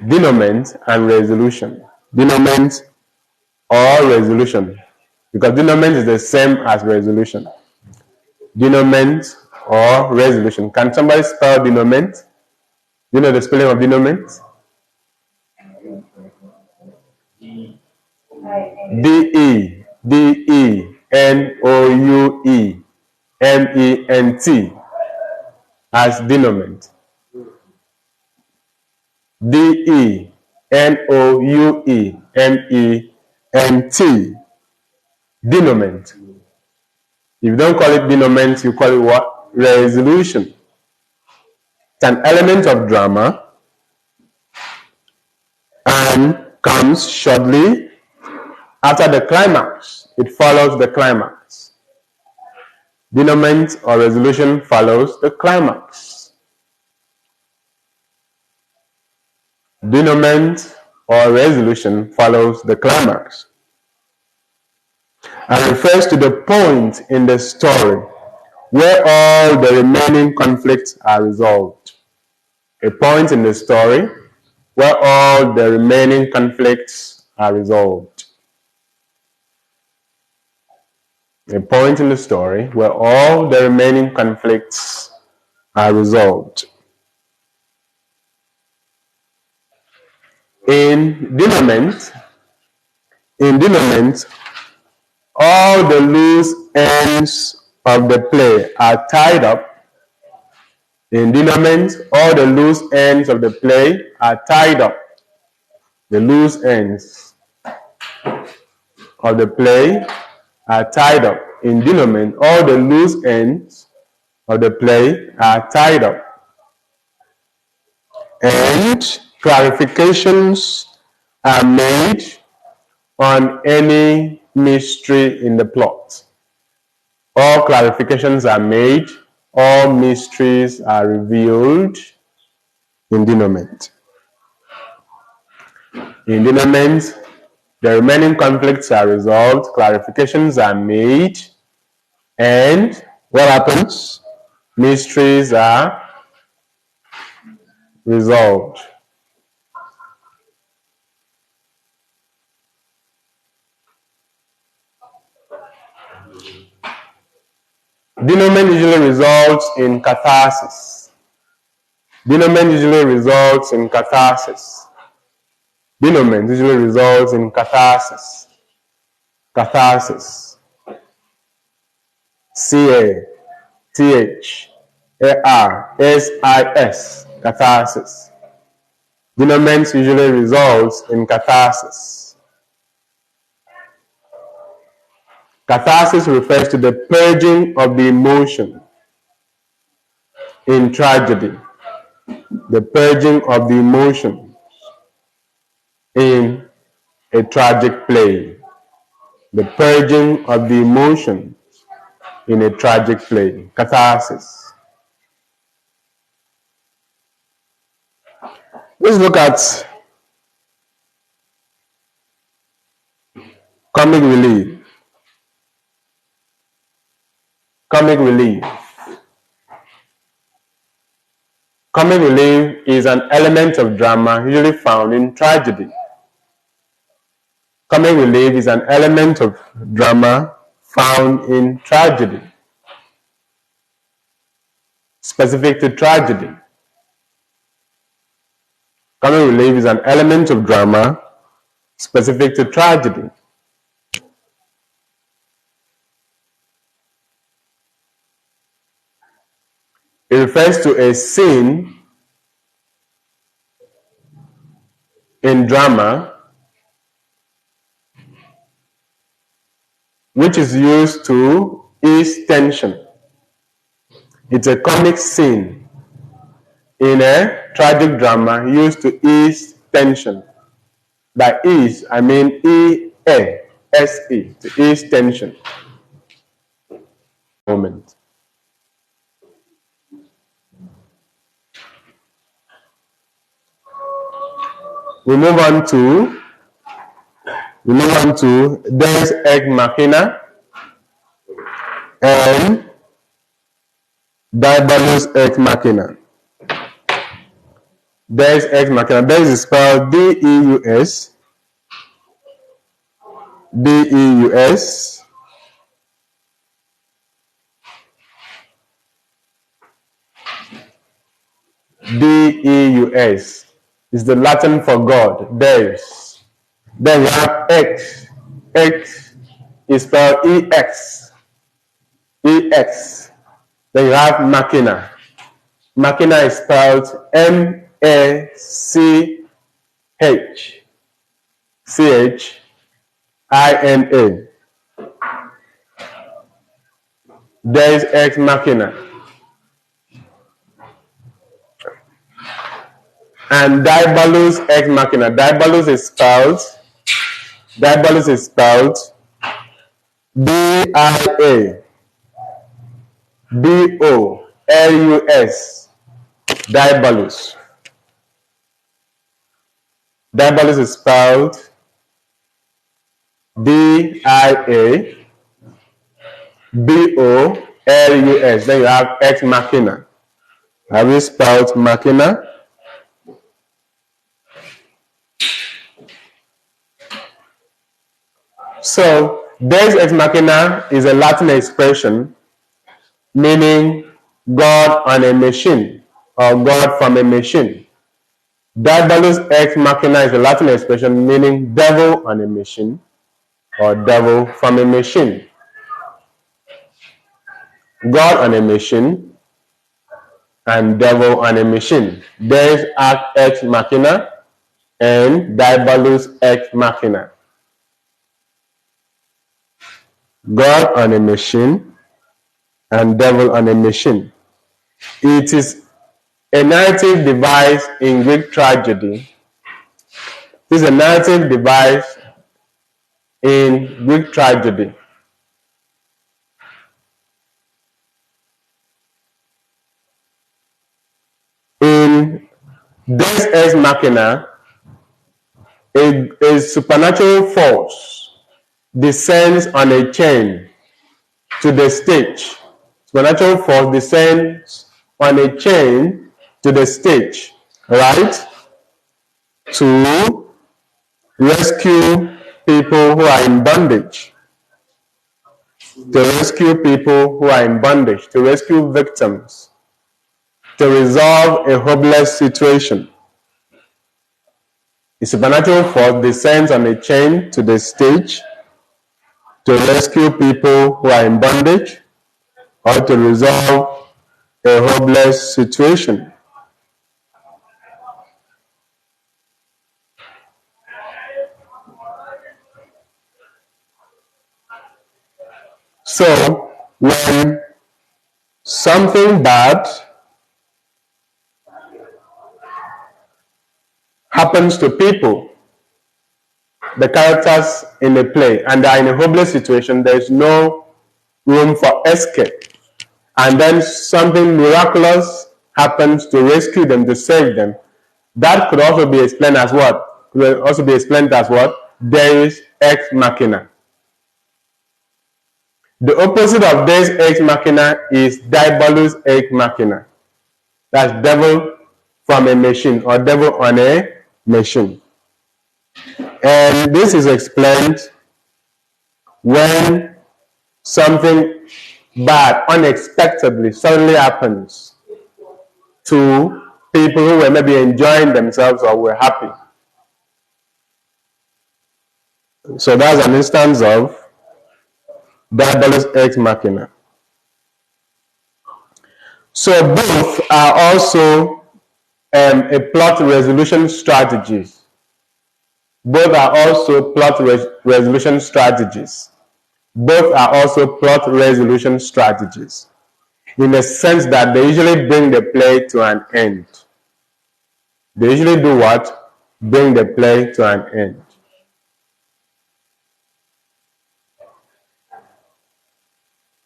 Denouement and resolution. Denouement or resolution. Because denouement is the same as resolution. Denouement or resolution. Can somebody spell denouement? Do you know the spelling of denouement? D-E-N-O-U-E-M-E-N-T as denouement. D-E-N-O-U-E-M-E-N-T. Denouement. If you don't call it denouement, you call it what? Resolution. It's an element of drama and comes shortly after the climax. It follows the climax. Denouement or resolution follows the climax. Denouement or resolution follows the climax and refers to the point in the story where all the remaining conflicts are resolved. A point in the story where all the remaining conflicts are resolved. A point in the story where all the remaining conflicts are resolved. In denouement, all the loose ends of the play are tied up. In denouement, all the loose ends of the play are tied up. The loose ends of the play are tied up. In denouement, all the loose ends of the play are tied up. And clarifications are made on any mystery in the plot. All clarifications are made all mysteries are revealed in denouement. In denouement, the remaining conflicts are resolved, clarifications are made, and what happens? Mysteries are resolved. Denouement usually results in catharsis. Denouement usually results in catharsis. Denouement usually results in catharsis. Catharsis. C-A-T-H-A-R-S-I-S. Catharsis. Denouement usually results in catharsis. Catharsis refers to the purging of the emotion in tragedy. The purging of the emotion in a tragic play. The purging of the emotion in a tragic play. Catharsis. Let's look at comic relief. Comic relief. Comic relief is an element of drama usually found in tragedy. Comic relief is an element of drama found in tragedy, specific to tragedy. Comic relief is an element of drama specific to tragedy. It refers to a scene in drama which is used to ease tension. It's a comic scene in a tragic drama used to ease tension. By ease, I mean E-A-S-E, to ease tension. Moment. We move on to Deus Ex Machina and Diabolus Ex Machina. Deus Ex Machina. Deus is spelled D-E-U-S. D-E-U-S. D-E-U-S is the Latin for God, Deus. Then you have X. X is spelled E-X. E-X. Then you have Machina. Machina is spelled M-A-C-H. C-H-I-N-A. Deus Ex Machina. And Diabolus Ex Machina. Diabolus is spelled D-I-A-B-O-L-U-S. Diabolus. Diabolus is spelled D-I-A-B-O-L-U-S. Then you have Ex Machina. Have you spelled Machina? So, Deus Ex Machina is a Latin expression meaning God on a machine or God from a machine. Diabolus Ex Machina is a Latin expression meaning devil on a machine or devil from a machine. God on a machine and devil on a machine. Deus Ex Machina and Diabolus Ex Machina. God on a machine and devil on a machine. It is a narrative device in Greek tragedy. It is a narrative device in Greek tragedy. in Deus Ex Machina, a supernatural force descends on a chain to the stage. Supernatural force descends on a chain to the stage, right? To rescue people who are in bondage. To rescue people who are in bondage. To rescue victims. To resolve a hopeless situation. A supernatural force descends on a chain to the stage to rescue people who are in bondage or to resolve a hopeless situation. So, when something bad happens to people, the characters in the play, and they are in a hopeless situation, there is no room for escape. And then something miraculous happens to rescue them, to save them. That could also be explained as what? Could also be explained as what? Deus Ex Machina. The opposite of Deus Ex Machina is Diabolus Ex Machina. That's devil from a machine, or devil on a machine. And this is explained when something bad unexpectedly suddenly happens to people who were maybe enjoying themselves or were happy. So that's an instance of Diabolus Ex Machina. So both are also a plot resolution strategies. Both are also plot resolution strategies. Both are also plot resolution strategies, in the sense that they usually bring the play to an end. They usually do what? Bring the play to an end.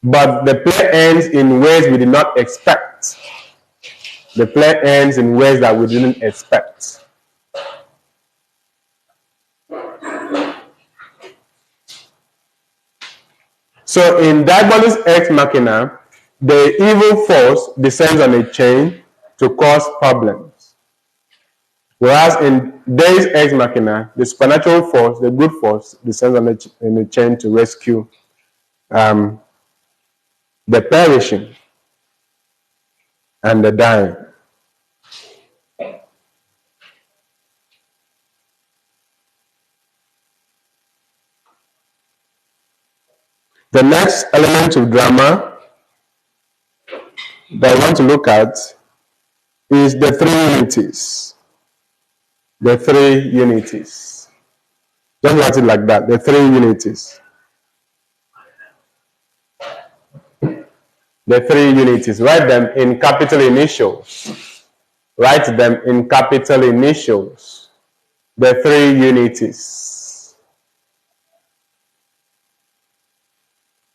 But the play ends in ways we did not expect. The play ends in ways that we didn't expect. So in Diabolus Ex Machina, the evil force descends on a chain to cause problems. Whereas in Deus Ex Machina, the supernatural force, the good force, descends on a chain to rescue the perishing and the dying. The next element of drama that I want to look at is the three unities. The three unities. Just write it like that, the three unities. The three unities. Write them in capital initials. Write them in capital initials. The three unities.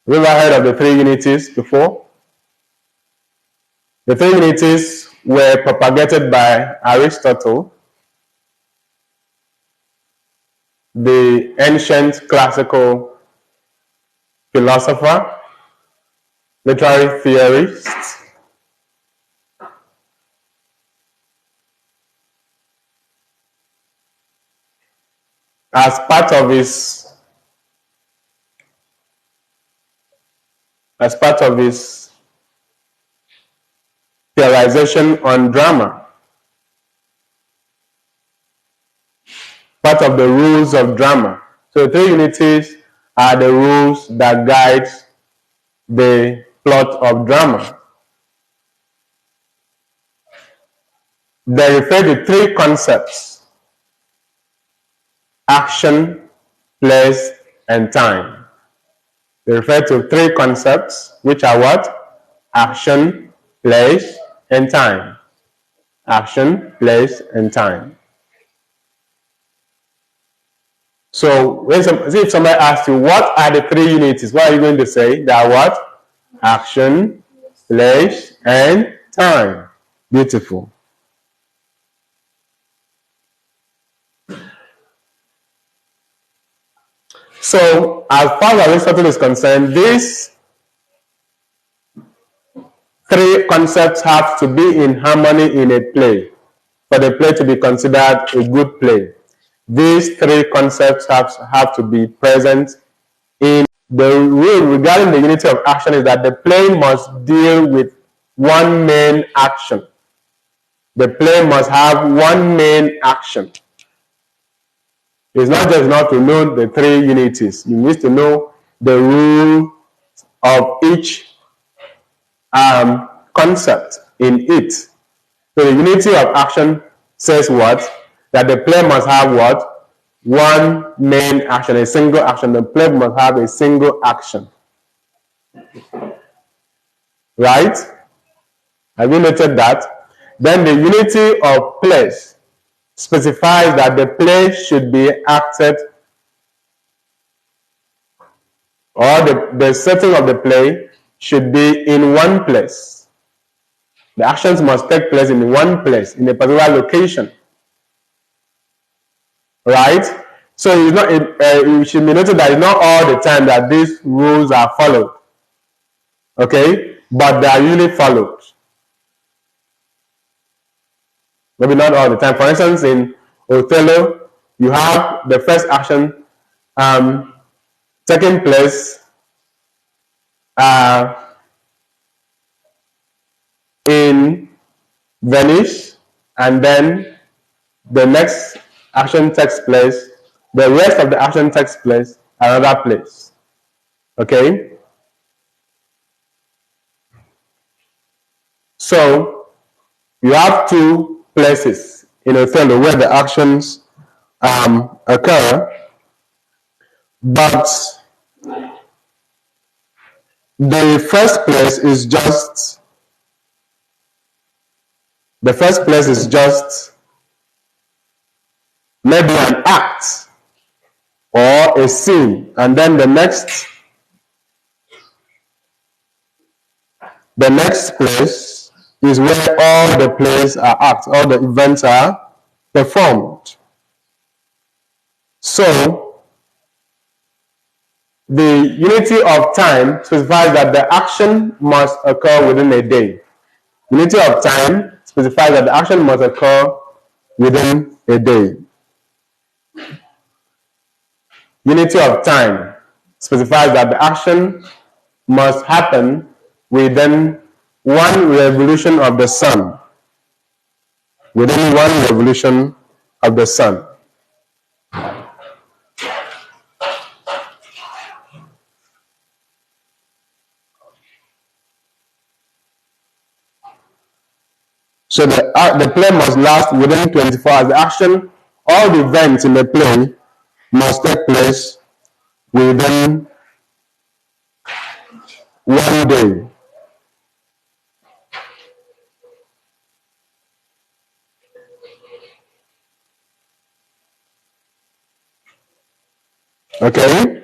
Have you ever heard of the three unities before? The three unities were propagated by Aristotle, the ancient classical philosopher, literary theorist, as part of his theorization on drama, part of the rules of drama. So the three unities are the rules that guide the plot of drama. They refer to three concepts: action, place, and time. They refer to three concepts, which are what? Action, place, and time. Action, place, and time. So if somebody asks you, what are the three unities? What are you going to say? They are what? Action, place, and time. Beautiful. So, as far as Aristotle is concerned, these three concepts have to be in harmony in a play for the play to be considered a good play. These three concepts have to be present in the rule regarding the unity of action is that the play must deal with one main action. The play must have one main action. It's not just enough to know the three unities. You need to know the rule of each concept in it. So the unity of action says what? That the play must have what? One main action, a single action. The play must have a single action. Right? Have you noted that? Then the unity of plays specifies that the play should be acted, or the setting of the play should be in one place. The actions must take place in one place, in a particular location. Right? So it's not, it should be noted that it's not all the time that these rules are followed. Okay? But they are usually followed. Maybe not all the time. For instance, in Othello, you have the first action taking place in Venice, and then the next action takes place, the rest of the action takes place another place. Okay? So you have two places in Othello where the actions occur, but the first place is just maybe an act or a scene, and then the next place is where all the plays are acts, all the events are performed. So the unity of time specifies that the action must occur within a day. Unity of time specifies that the action must occur within a day. Unity of time specifies that the action must happen within one revolution of the sun. Within one revolution of the sun. So the play must last within 24 hours. The action, all the events in the play must take place within one day. Okay?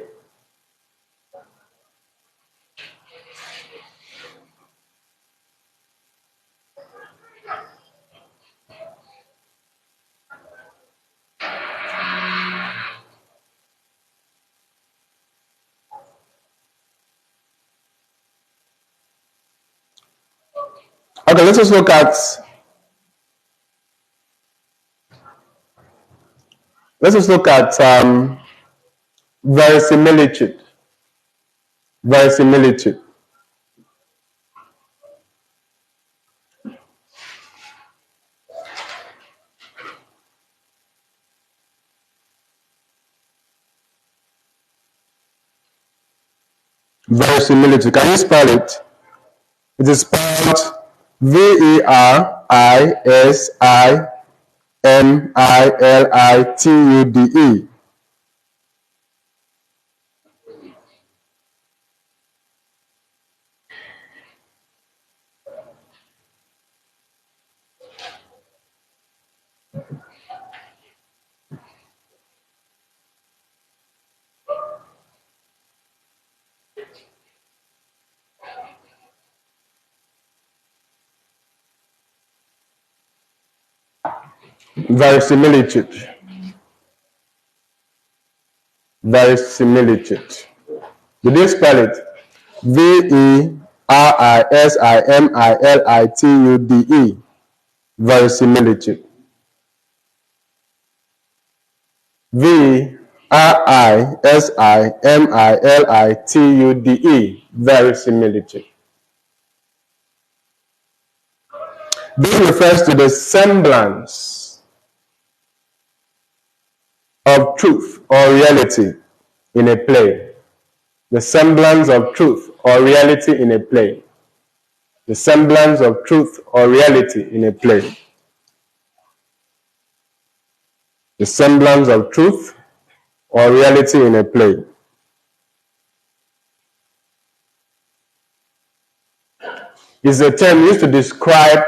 Okay, let's just look at verisimilitude. Verisimilitude. Verisimilitude. Can you spell it? It is spelled Verisimilitude. Verisimilitude. verisimilitude. Did you spell it? verisimilitude. Verisimilitude. verisimilitude. Verisimilitude. This refers to the semblance of truth or reality in a play. The semblance of truth or reality in a play. The semblance of truth or reality in a play. The semblance of truth or reality in a play. Is a term used to describe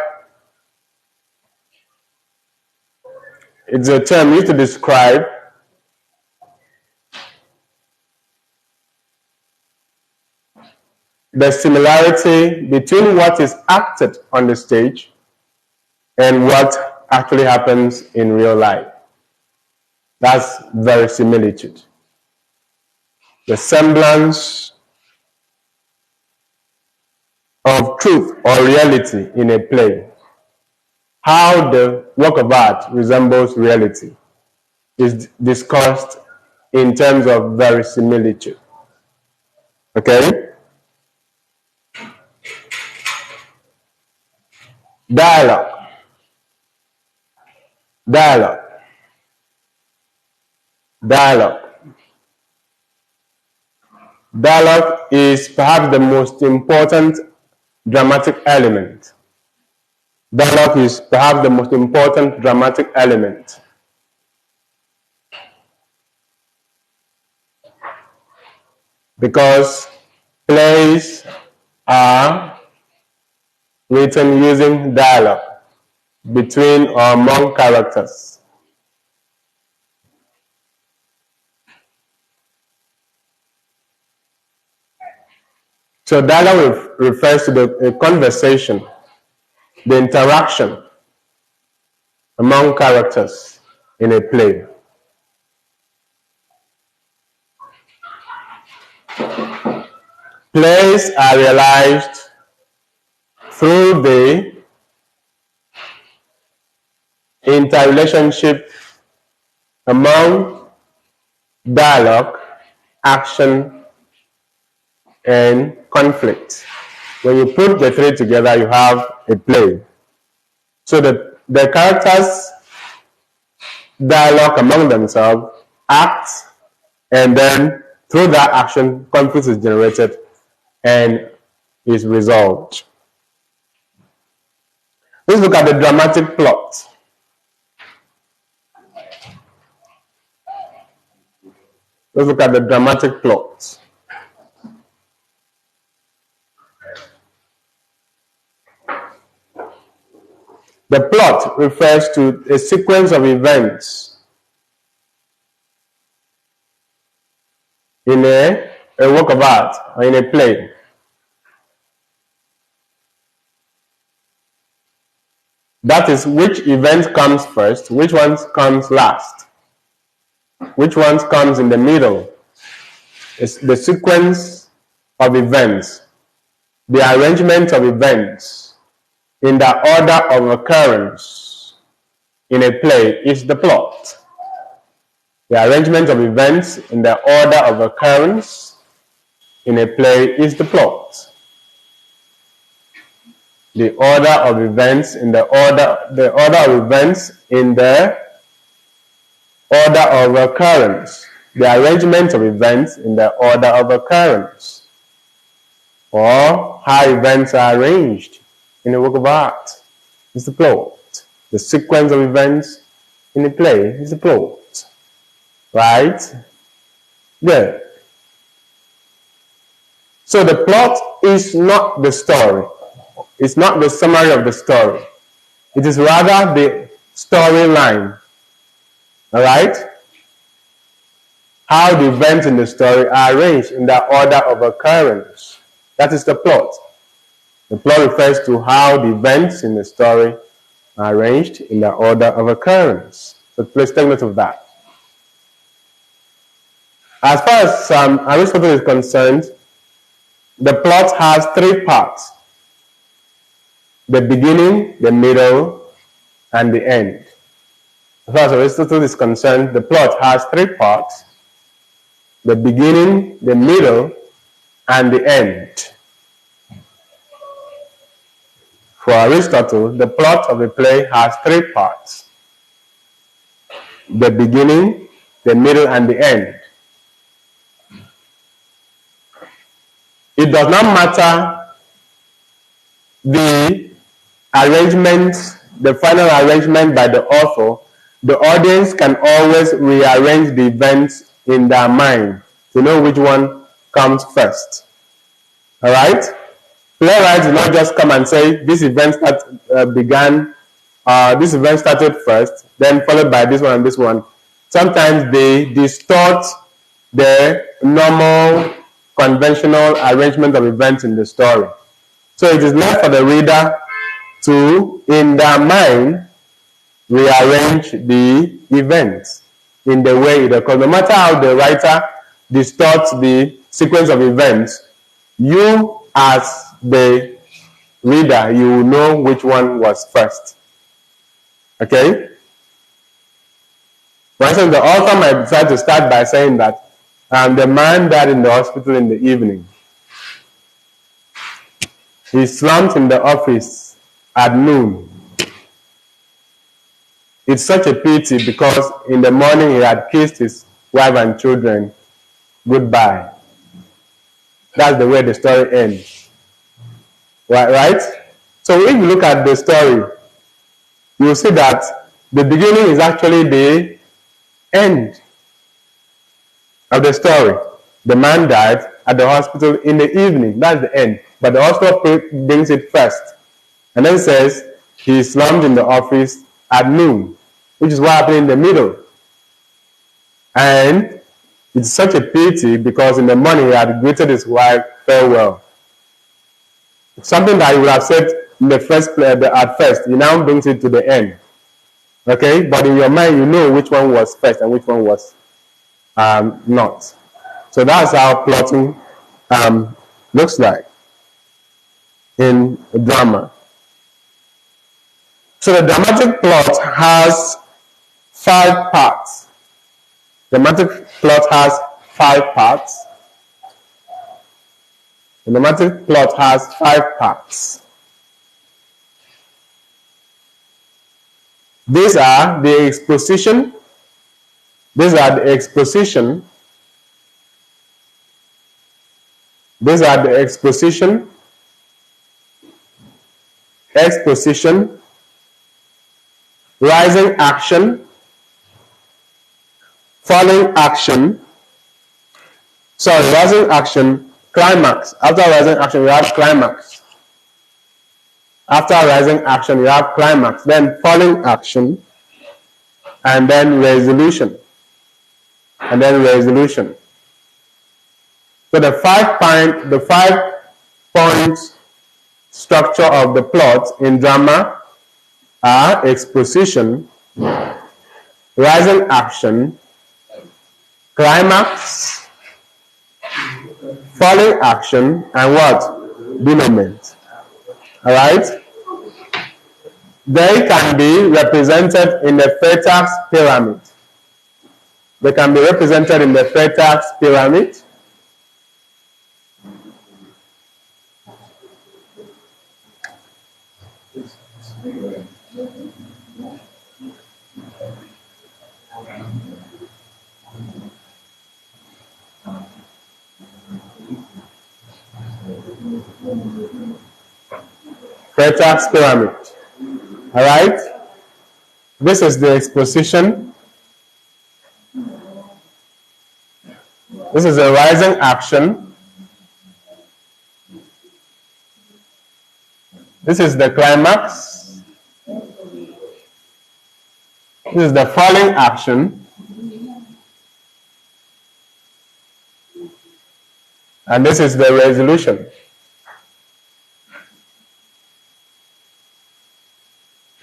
the similarity between what is acted on the stage and what actually happens in real life. That's verisimilitude. The semblance of truth or reality in a play. How the work of art resembles reality is discussed in terms of verisimilitude. Okay? Dialogue. Dialogue. Dialogue. Dialogue is perhaps the most important dramatic element. Dialogue is perhaps the most important dramatic element. Because plays are written using dialogue between or among characters. So dialogue refers to the conversation, the interaction among characters in a play. Plays are realized through the interrelationship among dialogue, action, and conflict. When you put the three together, you have a play. So the characters dialogue among themselves, act, and then through that action, conflict is generated and is resolved. Let's look at the dramatic plot. Let's look at the dramatic plot. The plot refers to a sequence of events in a work of art or in a play. That is, which event comes first, which one comes last, which one comes in the middle. It's the sequence of events, the arrangement of events in the order of occurrence in a play is the plot. The arrangement of events in the order of occurrence in a play is the plot. The order of events in the order of events in the order of occurrence. The arrangement of events in the order of occurrence, or how events are arranged in a work of art, is the plot. The sequence of events in a play is the plot. Right? Yeah. So the plot is not the story. It's not the summary of the story. It is rather the storyline. Alright? How the events in the story are arranged in the order of occurrence. That is the plot. The plot refers to how the events in the story are arranged in the order of occurrence. So please take note of that. As far as Aristotle is concerned, the plot has three parts: the beginning, the middle, and the end. As far as Aristotle is concerned, the plot has three parts: the beginning, the middle, and the end. For Aristotle, the plot of a play has three parts: the beginning, the middle, and the end. It does not matter the arrangement, the final arrangement by the author. The audience can always rearrange the events in their mind to know which one comes first. All right? Playwrights do not just come and say this event this event started first, then followed by this one and this one. Sometimes they distort the normal, conventional arrangement of events in the story. So it is left for the reader to, in their mind, rearrange the events in the way it occurs. No matter how the writer distorts the sequence of events, you as the reader, you will know which one was first. Okay? For instance, the author might decide to start by saying that the man died in the hospital in the evening. He slumped in the office at noon. It's such a pity because in the morning he had kissed his wife and children goodbye. That's the way the story ends. Right? So if you look at the story, you'll see that the beginning is actually the end of the story. The man died at the hospital in the evening. That's the end. But the author brings it first. And then says he slumped in the office at noon, which is what happened in the middle. And it's such a pity because in the morning he had greeted his wife farewell. Something that he would have said in the first play, at first, he now brings it to the end. Okay? But in your mind, you know which one was first and which one was not. So that's how plotting looks like in drama. So the dramatic plot has 5 parts. The dramatic plot has 5 parts. The dramatic plot has 5 parts. These are the exposition. These are the exposition. These are the exposition. Exposition. Rising action. Falling action. Sorry, rising action. Climax. After rising action, we have climax. After rising action, you have climax. Then falling action. And then resolution. And then resolution. So the 5-point structure of the plot in drama are exposition, rising action, climax, falling action, and what? Denouement. Alright? They can be represented in the Freytag's pyramid. They can be represented in the Freytag's pyramid. Freytag's pyramid. Alright? This is the exposition. This is a rising action. This is the climax. This is the falling action. And this is the resolution.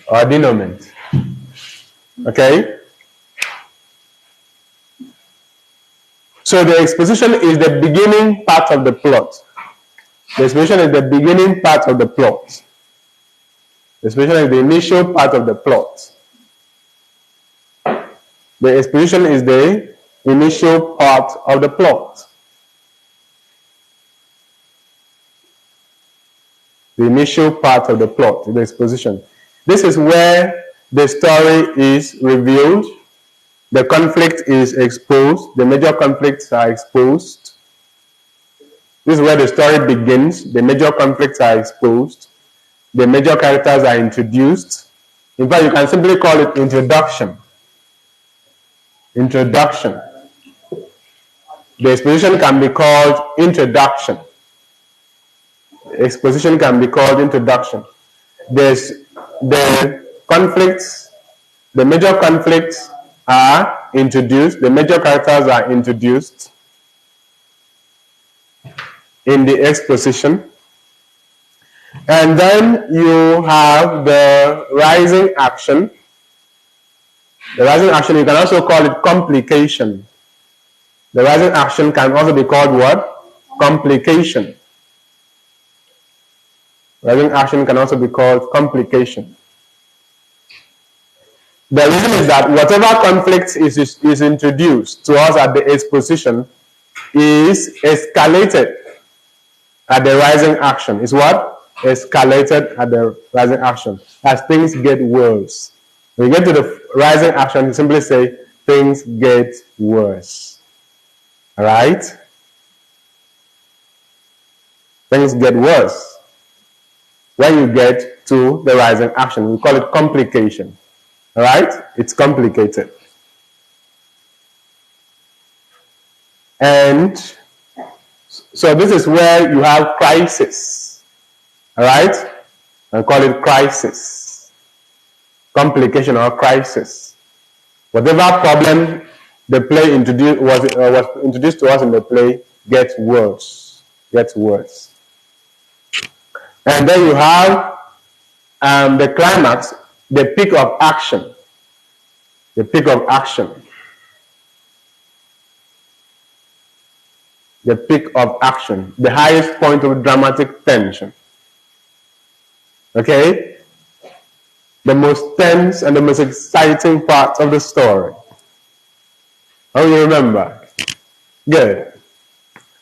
Or denouement. Okay? So the exposition is the beginning part of the plot. The exposition is the beginning part of the plot. The exposition is the initial part of the plot. The exposition is the initial part of the plot. The initial part of the plot, the exposition. This is where the story is revealed. The conflict is exposed. The major conflicts are exposed. This is where the story begins. The major conflicts are exposed. The major characters are introduced. In fact, you can simply call it introduction. Introduction. The exposition can be called introduction. Exposition can be called introduction. There's the conflicts, the major conflicts are introduced, the major characters are introduced in the exposition. And then you have the rising action. The rising action, you can also call it complication. The rising action can also be called what? Complication. Rising action can also be called complication. The reason is that whatever conflict is introduced to us at the exposition is escalated at the rising action. Is what? Escalated at the rising action. As things get worse. When you get to the rising action, you simply say things get worse. Alright? Things get worse. When you get to the rising action, we call it complication. Alright? It's complicated. And so this is where you have crisis. Alright? I call it crisis. Complication or crisis. Whatever problem the play was introduced to us in the play gets worse. Gets worse. And then you have the climax, the peak of action. The peak of action. The peak of action. The highest point of dramatic tension. Okay? The most tense and the most exciting part of the story. How do you remember? Good.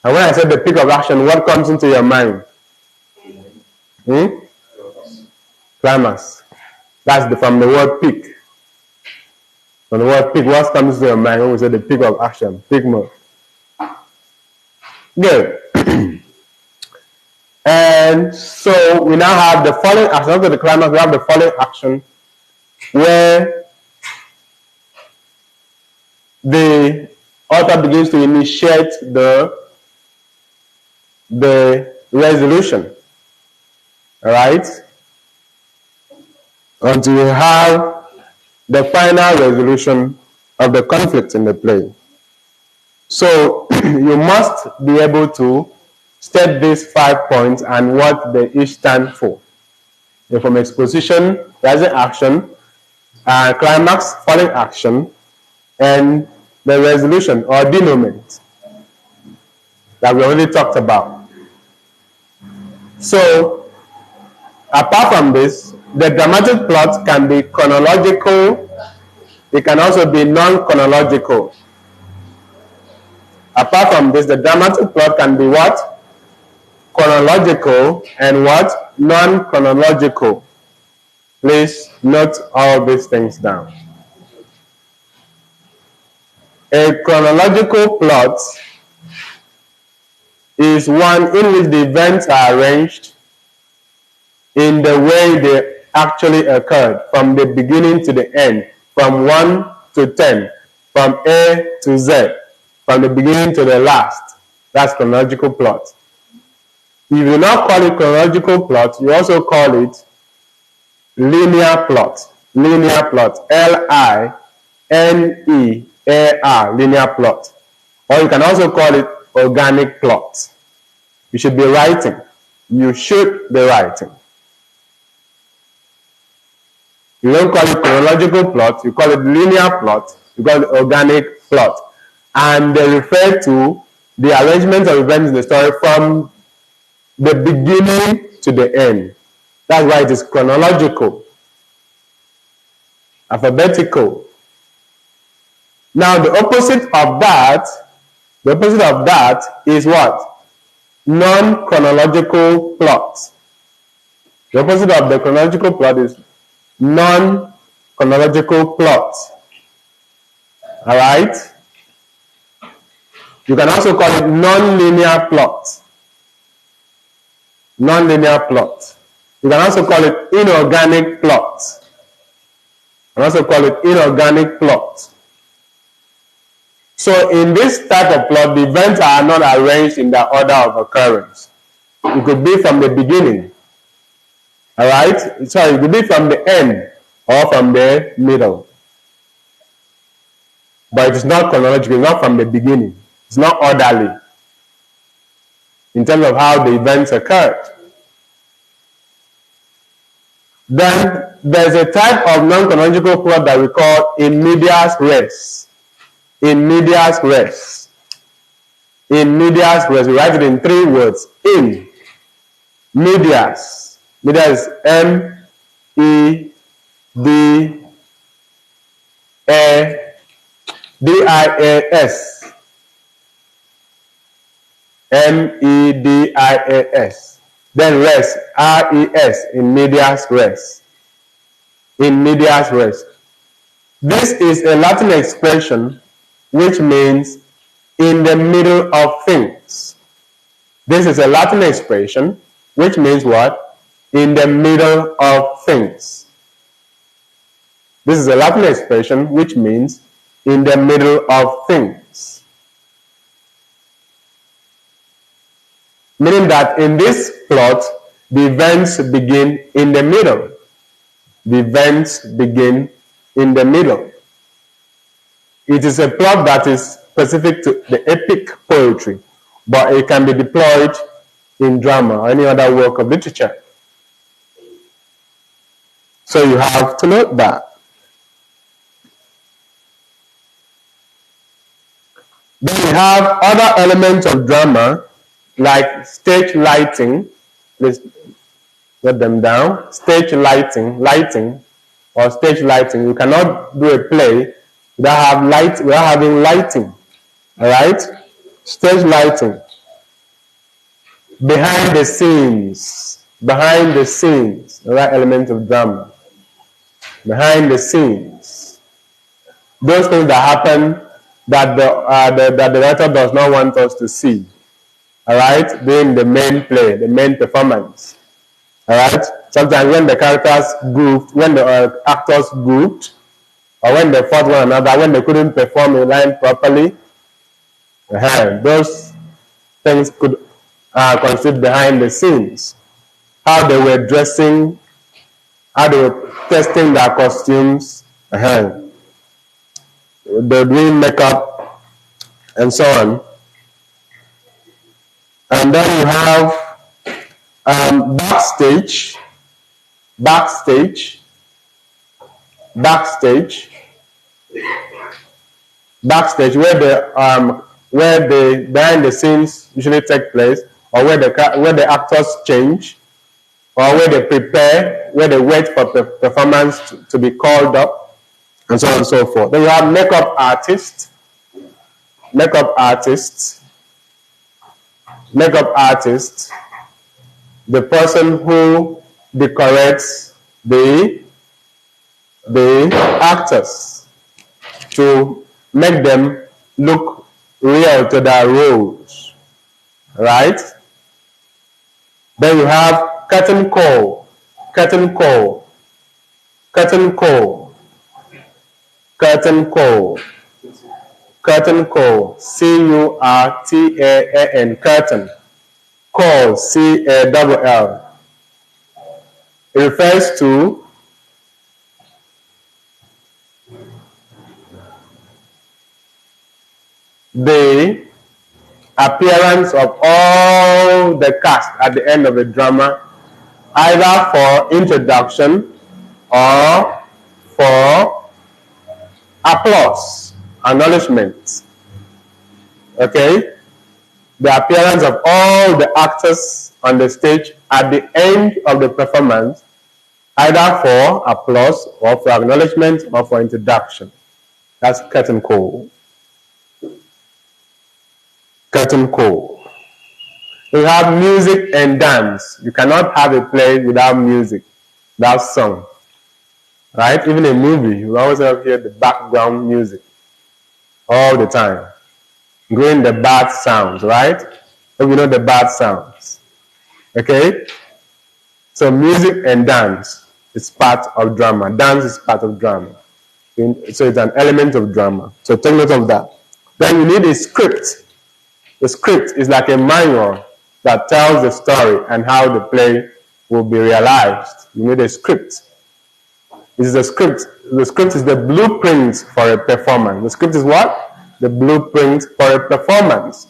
And when I said the peak of action, what comes into your mind? Climax. That's from the word peak. From the word peak, what comes to your mind when we say the peak of action? Peak mode. Good. And so we now have the following action. After the climax, we have the following action where the author begins to initiate the resolution. Alright? Until you have the final resolution of the conflict in the play. So you must be able to state these 5 points and what they each stand for. From exposition, rising action, climax, falling action, and the resolution or denouement that we already talked about. So, apart from this, the dramatic plot can be chronological. It can also be non-chronological. Apart from this, the dramatic plot can be what? Chronological and what? Non-chronological. Please note all these things down. A chronological plot is one in which the events are arranged in the way they actually occurred, from the beginning to the end, from 1 to 10, from A to Z, from the beginning to the last. That's chronological plot. If you do not call it chronological plot, you also call it linear plot. Linear plot. L-I-N-E-A-R. Linear plot. Or you can also call it organic plot. You should be writing. You should be writing. You don't call it chronological plot. You call it linear plot. You call it organic plot. and they refer to the arrangement of events in the story from the beginning to the end. That's why it is chronological, alphabetical. Now the opposite of that is what? Non-chronological plot. The opposite of the chronological plot is non-chronological plot. Alright? You can also call it non-linear plot. Non-linear plot. You can also call it inorganic plot. You can also call it inorganic plot. So in this type of plot, the events are not arranged in the order of occurrence. It could be from the beginning. Alright? Sorry, it could be from the end or from the middle. But it is not chronological, it's not from the beginning. It's not orderly in terms of how the events occurred. Then there's a type of non-chronological plot that we call in medias res. In medias res. In medias res. We write it in 3 words. In medias. Medias is M-E-D-I-A-S. M-E-D-I-A-S. Then res, R-E-S, in medias res. In medias res. This is a Latin expression which means in the middle of things. This is a Latin expression which means what? In the middle of things. This is a Latin expression which means in the middle of things. Meaning that in this plot, the events begin in the middle. The events begin in the middle. It is a plot that is specific to the epic poetry, but it can be deployed in drama or any other work of literature. So you have to note that. Then we have other elements of drama like stage lighting. Let's get them down. Stage lighting, or stage lighting. You cannot do a play without having lighting. All right? Stage lighting. Behind the scenes. Behind the scenes. The right element of drama. Behind the scenes. Those things that happen that the director does not want us to see. Alright? During the main play, the main performance. Alright? Sometimes when the characters goofed, when the actors goofed, or when they fought one another, when they couldn't perform a line properly, those things could constitute behind the scenes. How they were dressing, how they were testing their costumes, they're doing makeup, and so on. And then you have backstage, where the behind the scenes usually take place, or where the actors change, or where they prepare, where they wait for the performance to be called up, and so on and so forth. Then you have makeup artists, the person who decorates the actors to make them look real to their roles, right? Then you have curtain call, C-U-R-T-A-A-N, curtain. Call, C-A-L-L. It refers to the appearance of all the cast at the end of the drama, either for introduction or for applause, acknowledgement. Okay? The appearance of all the actors on the stage at the end of the performance, either for applause or for acknowledgement or for introduction. That's curtain call. Curtain call. We have music and dance. You cannot have a play without music, without song. Right? Even a movie, you always have hear the background music all the time. Including the bad sounds, right? If you know the bad sounds. Okay? So music and dance is part of drama. Dance is part of drama. So it's an element of drama. So take note of that. Then you need a script. The script is like a manual that tells the story and how the play will be realized. You need a script. This is a script. The script is the blueprint for a performance. The script is what? The blueprint for a performance.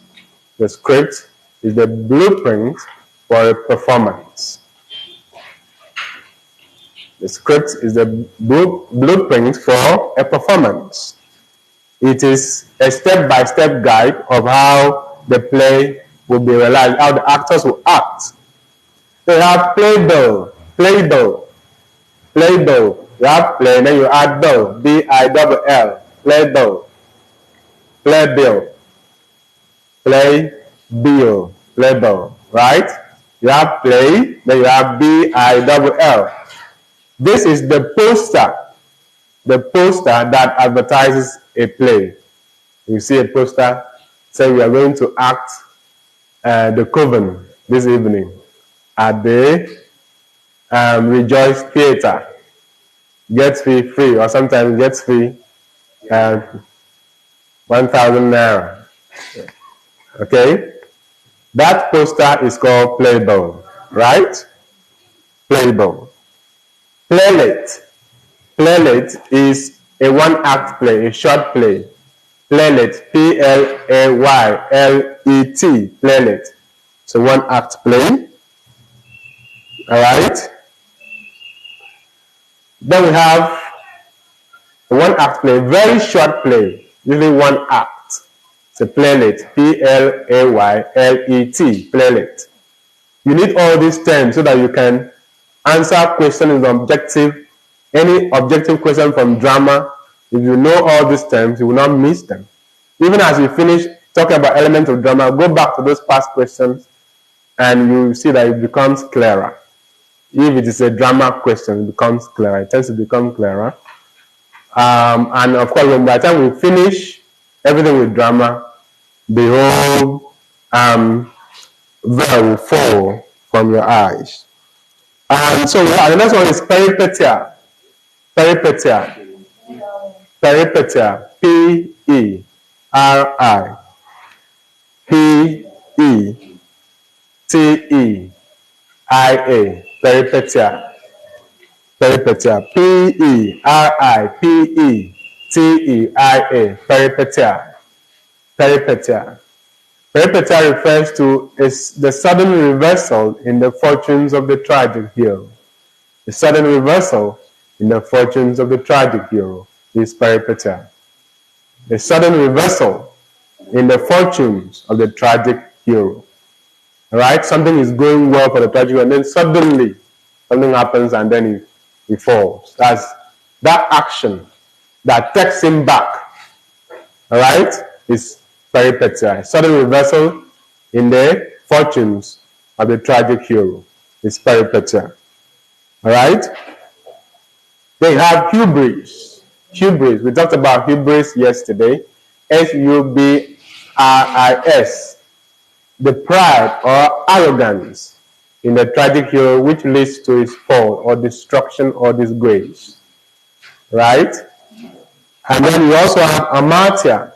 The script is the blueprint for a performance. The script is the blueprint for a performance. It is a step-by-step guide of how the play will be realized, how the actors will act. So you have playbill, playbill, playbill. You have play, and then you add bill, B-I-L-L, playbill, playbill, playbill, playbill, right? You have play, then you have B-I-L-L. This is the poster that advertises a play. You see a poster, say we are going to act the Coven this evening at the Rejoice Theatre. Get free, or sometimes gets free 1,000 naira. Okay? That poster is called playbill, right? Playbill. Playlet. Playlet is a one-act play, a short play. Playlet, P-L-A-Y-L-E-T, playlet. It's a one-act play. All right? Then we have a one-act play, very short play, usually one act. It's a playlet, P-L-A-Y-L-E-T, playlet. You need all these terms so that you can answer questions in any objective question from drama. If you know all these terms, you will not miss them. Even as you finish talking about elements of drama, go back to those past questions and you will see that it becomes clearer. If it is a drama question, it becomes clearer. It tends to become clearer. And of course, by the time we finish everything with drama, the whole veil will fall from your eyes. So the next one is peripetia. Peripetia. Peripetia. P-E-R-I-P-E-T-E-I-A. Peripetia. Peripetia. P-E-R-I-P-E-T-E-I-A. Peripetia. Peripetia. Peripetia refers to the sudden reversal in the fortunes of the tragic hero. The sudden reversal in the fortunes of the tragic hero is peripetia. The sudden reversal in the fortunes of the tragic hero. Alright? Something is going well for the tragic hero, and then suddenly something happens and then he falls. That's that action that takes him back. Alright? Is peripetia. Sudden reversal in the fortunes of the tragic hero is peripetia. Alright? They have hubris. Hubris. We talked about hubris yesterday. H-U-B-R-I-S. The pride or arrogance in the tragic hero which leads to his fall or destruction or disgrace. Right? And then we also have amartia.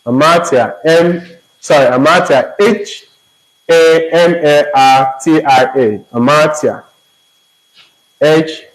Amartia. Amartia. H-A-M-A-R-T-I-A. Amartia. H-A-M-A-R-T-I-A.